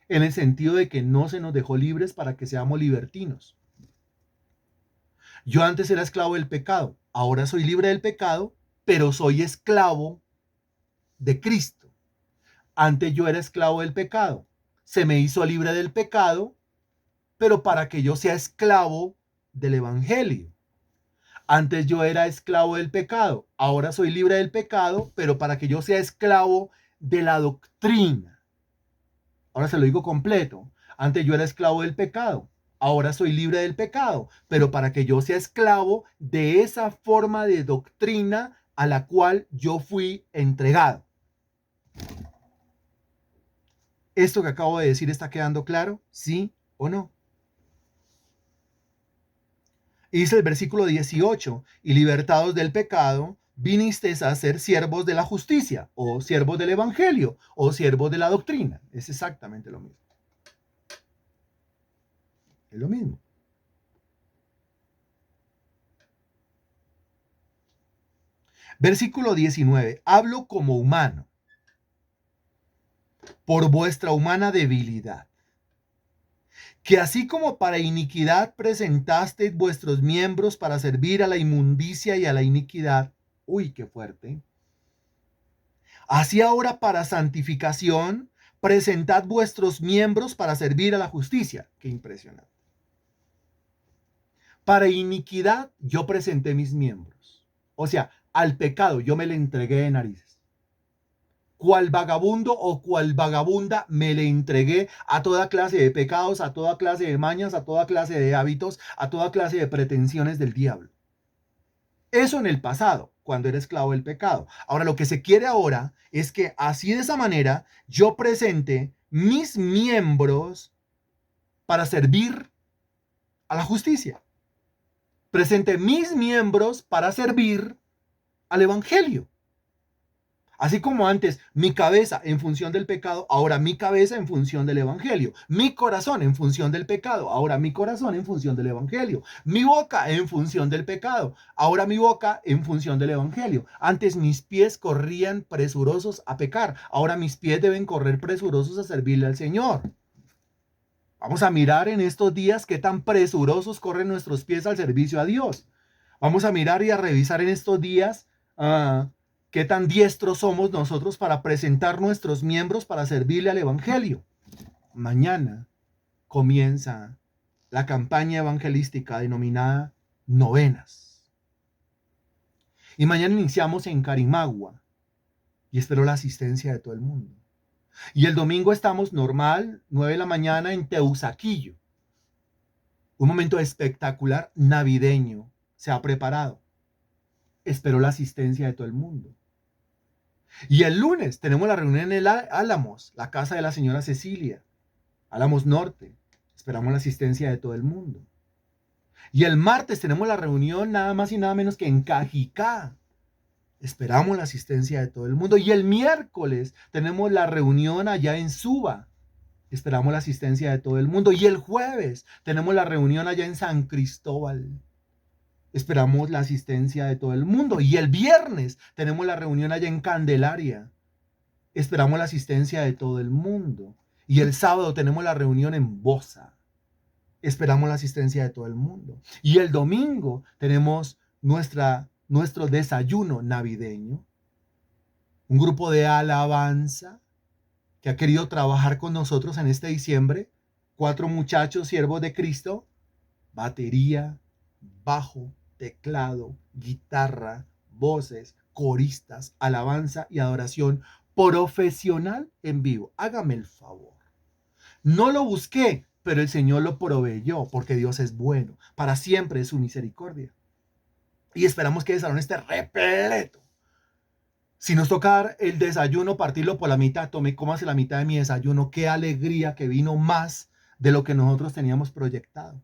En el sentido de que no se nos dejó libres para que seamos libertinos. Yo antes era esclavo del pecado, ahora soy libre del pecado, pero soy esclavo de Cristo. Antes yo era esclavo del pecado, se me hizo libre del pecado, pero para que yo sea esclavo del evangelio. Antes yo era esclavo del pecado, ahora soy libre del pecado, pero para que yo sea esclavo de la doctrina. Ahora se lo digo completo. Antes yo era esclavo del pecado, ahora soy libre del pecado, pero para que yo sea esclavo de esa forma de doctrina a la cual yo fui entregado. ¿Esto que acabo de decir está quedando claro? ¿Sí o no? Y dice el versículo 18, y libertados del pecado, vinisteis a ser siervos de la justicia, o siervos del evangelio, o siervos de la doctrina. Es exactamente lo mismo. Es lo mismo. Versículo 19, hablo como humano, por vuestra humana debilidad, que así como para iniquidad presentasteis vuestros miembros para servir a la inmundicia y a la iniquidad, uy, qué fuerte, así ahora para santificación, presentad vuestros miembros para servir a la justicia. Qué impresionante. Para iniquidad yo presenté mis miembros. O sea, al pecado yo me le entregué de narices. Cual vagabundo o cual vagabunda me le entregué a toda clase de pecados, a toda clase de mañas, a toda clase de hábitos, a toda clase de pretensiones del diablo. Eso en el pasado, cuando era esclavo del pecado. Ahora lo que se quiere ahora es que así de esa manera yo presente mis miembros para servir a la justicia. Presente mis miembros para servir al evangelio. Así como antes mi cabeza en función del pecado, ahora mi cabeza en función del evangelio. Mi corazón en función del pecado, ahora mi corazón en función del evangelio. Mi boca en función del pecado, ahora mi boca en función del evangelio. Antes mis pies corrían presurosos a pecar, ahora mis pies deben correr presurosos a servirle al Señor. Vamos a mirar en estos días qué tan presurosos corren nuestros pies al servicio a Dios. Vamos a mirar y a revisar en estos días qué tan diestros somos nosotros para presentar nuestros miembros para servirle al evangelio. Mañana comienza la campaña evangelística denominada Novenas. Y mañana iniciamos en Carimagua y espero la asistencia de todo el mundo. Y el domingo estamos normal, 9 de la mañana en Teusaquillo. Un momento espectacular navideño se ha preparado. Espero la asistencia de todo el mundo. Y el lunes tenemos la reunión en el Álamos, la casa de la señora Cecilia, Álamos Norte. Esperamos la asistencia de todo el mundo. Y el martes tenemos la reunión nada más y nada menos que en Cajicá. Esperamos la asistencia de todo el mundo. Y el miércoles tenemos la reunión allá en Suba. Esperamos la asistencia de todo el mundo. Y el jueves tenemos la reunión allá en San Cristóbal. Esperamos la asistencia de todo el mundo. Y el viernes tenemos la reunión allá en Candelaria. Esperamos la asistencia de todo el mundo. Y el sábado tenemos la reunión en Bosa. Esperamos la asistencia de todo el mundo. Y el domingo tenemos nuestro desayuno navideño. Un grupo de alabanza que ha querido trabajar con nosotros en este diciembre. 4 muchachos siervos de Cristo. Batería, bajo, teclado, guitarra, voces, coristas, alabanza y adoración profesional en vivo. Hágame el favor. No lo busqué, pero el Señor lo proveyó porque Dios es bueno. Para siempre es su misericordia. Y esperamos que el salón esté repleto. Si nos toca dar el desayuno, partirlo por la mitad, cómase la mitad de mi desayuno. Qué alegría que vino más de lo que nosotros teníamos proyectado.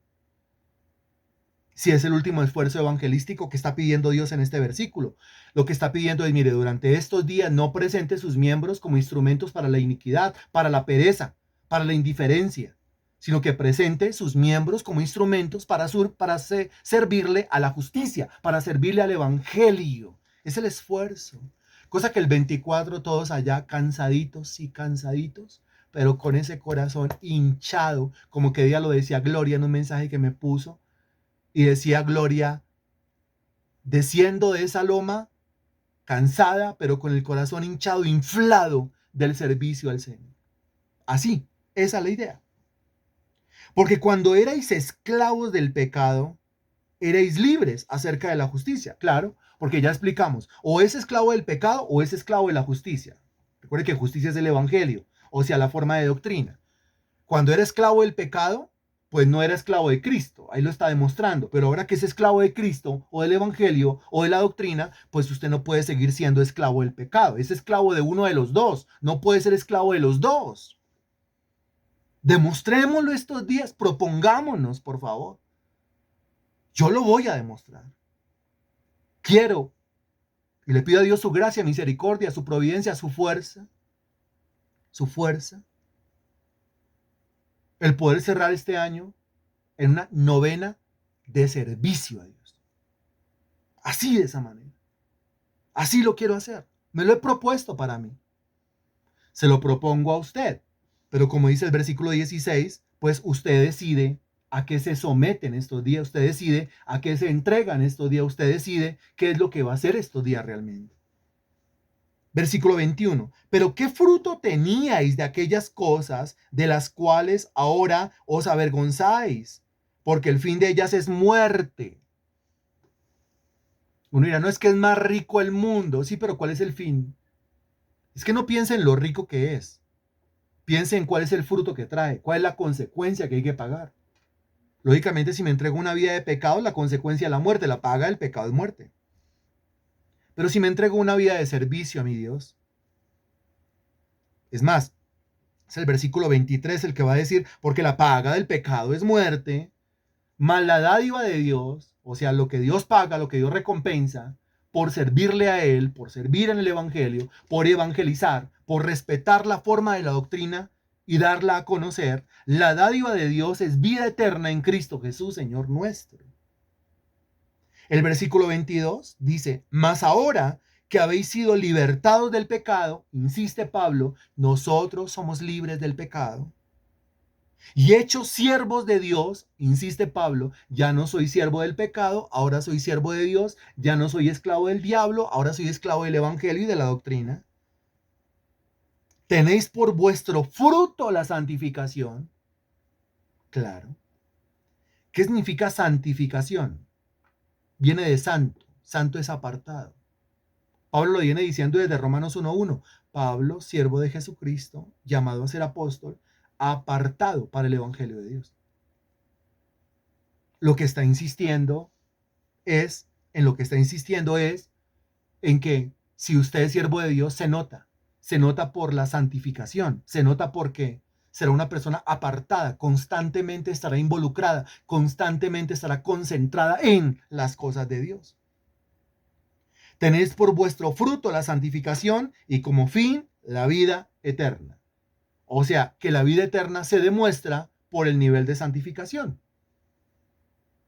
Si es el último esfuerzo evangelístico que está pidiendo Dios en este versículo. Lo que está pidiendo es, mire, durante estos días no presente sus miembros como instrumentos para la iniquidad, para la pereza, para la indiferencia. sino que presente sus miembros como instrumentos para servirle a la justicia, para servirle al evangelio. Es el esfuerzo. Cosa que el 24 todos allá cansaditos y cansaditos, pero con ese corazón hinchado, como que ella lo decía Gloria en un mensaje que me puso, y decía Gloria, desciendo de esa loma, cansada, pero con el corazón hinchado, inflado del servicio al Señor. Así, esa es la idea. Porque cuando erais esclavos del pecado, erais libres acerca de la justicia. Claro, porque ya explicamos, o es esclavo del pecado o es esclavo de la justicia. Recuerde que justicia es el evangelio, o sea, la forma de doctrina. Cuando era esclavo del pecado, pues no era esclavo de Cristo, ahí lo está demostrando, pero ahora que es esclavo de Cristo o del evangelio o de la doctrina, pues usted no puede seguir siendo esclavo del pecado, es esclavo de uno de los dos, no puede ser esclavo de los dos. Demostrémoslo estos días, propongámonos, por favor. Yo lo voy a demostrar. Quiero y le pido a Dios su gracia, misericordia, su providencia, su fuerza, el poder cerrar este año en una novena de servicio a Dios. Así de esa manera. Así lo quiero hacer. Me lo he propuesto para mí. Se lo propongo a usted. Pero como dice el versículo 16, pues usted decide a qué se somete en estos días. Usted decide a qué se entrega en estos días. Usted decide qué es lo que va a hacer estos días realmente. Versículo 21. Pero ¿qué fruto teníais de aquellas cosas de las cuales ahora os avergonzáis? Porque el fin de ellas es muerte. Uno dirá, no es que es más rico el mundo. Sí, pero ¿cuál es el fin? Es que no piense en lo rico que es. Piense en cuál es el fruto que trae, cuál es la consecuencia que hay que pagar. Lógicamente, si me entrego una vida de pecado, la consecuencia es la muerte, la paga del pecado es muerte. Pero si me entrego una vida de servicio a mi Dios, es más, es el versículo 23 el que va a decir, porque la paga del pecado es muerte, mas la dádiva de Dios, o sea, lo que Dios paga, lo que Dios recompensa, por servirle a Él, por servir en el Evangelio, por evangelizar, por respetar la forma de la doctrina y darla a conocer, la dádiva de Dios es vida eterna en Cristo Jesús, Señor nuestro. El versículo 22 dice, mas ahora que habéis sido libertados del pecado, insiste Pablo, nosotros somos libres del pecado. Y hechos siervos de Dios, insiste Pablo, ya no soy siervo del pecado, ahora soy siervo de Dios, ya no soy esclavo del diablo, ahora soy esclavo del evangelio y de la doctrina. Tenéis por vuestro fruto la santificación. Claro. ¿Qué significa santificación? Viene de santo, santo es apartado. Pablo lo viene diciendo desde Romanos 1:1. Pablo, siervo de Jesucristo, llamado a ser apóstol, apartado para el evangelio de Dios. Lo que está insistiendo es, en lo que está insistiendo es en que si usted es siervo de Dios, se nota por la santificación, se nota porque será una persona apartada, constantemente estará involucrada, constantemente estará concentrada en las cosas de Dios. Tenéis por vuestro fruto la santificación y como fin la vida eterna. O sea, que la vida eterna se demuestra por el nivel de santificación.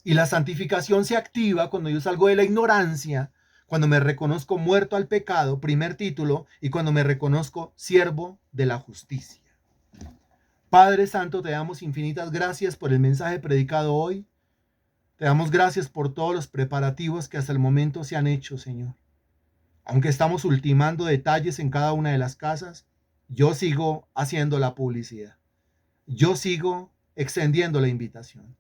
Y la santificación se activa cuando yo salgo de la ignorancia, cuando me reconozco muerto al pecado, primer título, y cuando me reconozco siervo de la justicia. Padre Santo, te damos infinitas gracias por el mensaje predicado hoy. Te damos gracias por todos los preparativos que hasta el momento se han hecho, Señor. Aunque estamos ultimando detalles en cada una de las casas, yo sigo haciendo la publicidad. Yo sigo extendiendo la invitación.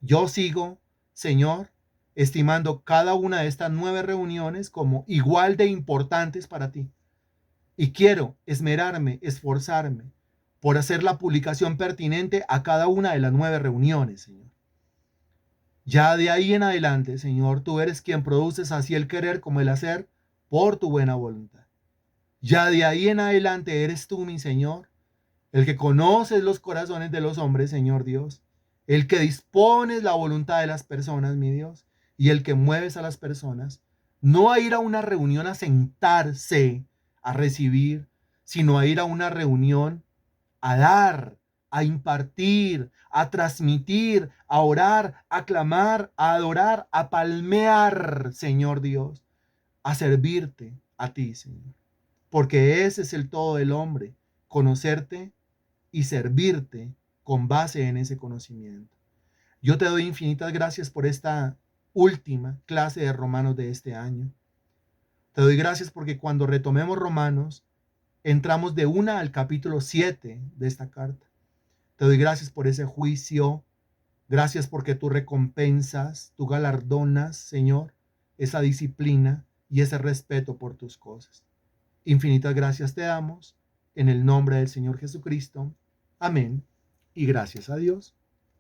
Yo sigo, Señor, estimando cada una de estas 9 reuniones como igual de importantes para ti. Y quiero esmerarme, esforzarme por hacer la publicación pertinente a cada una de las 9 reuniones, Señor. Ya de ahí en adelante, Señor, tú eres quien produces así el querer como el hacer por tu buena voluntad. Ya de ahí en adelante eres tú, mi Señor, el que conoces los corazones de los hombres, Señor Dios, el que dispones la voluntad de las personas, mi Dios, y el que mueves a las personas, no a ir a una reunión a sentarse, a recibir, sino a ir a una reunión a dar, a impartir, a transmitir, a orar, a clamar, a adorar, a palmear, Señor Dios, a servirte a ti, Señor. Porque ese es el todo del hombre, conocerte y servirte con base en ese conocimiento. Yo te doy infinitas gracias por esta última clase de Romanos de este año. Te doy gracias porque cuando retomemos Romanos, entramos de una al capítulo 7 de esta carta. Te doy gracias por ese juicio. Gracias porque tú recompensas, tú galardonas, Señor, esa disciplina y ese respeto por tus cosas. Infinitas gracias te damos en el nombre del Señor Jesucristo. Amén. Y gracias a Dios.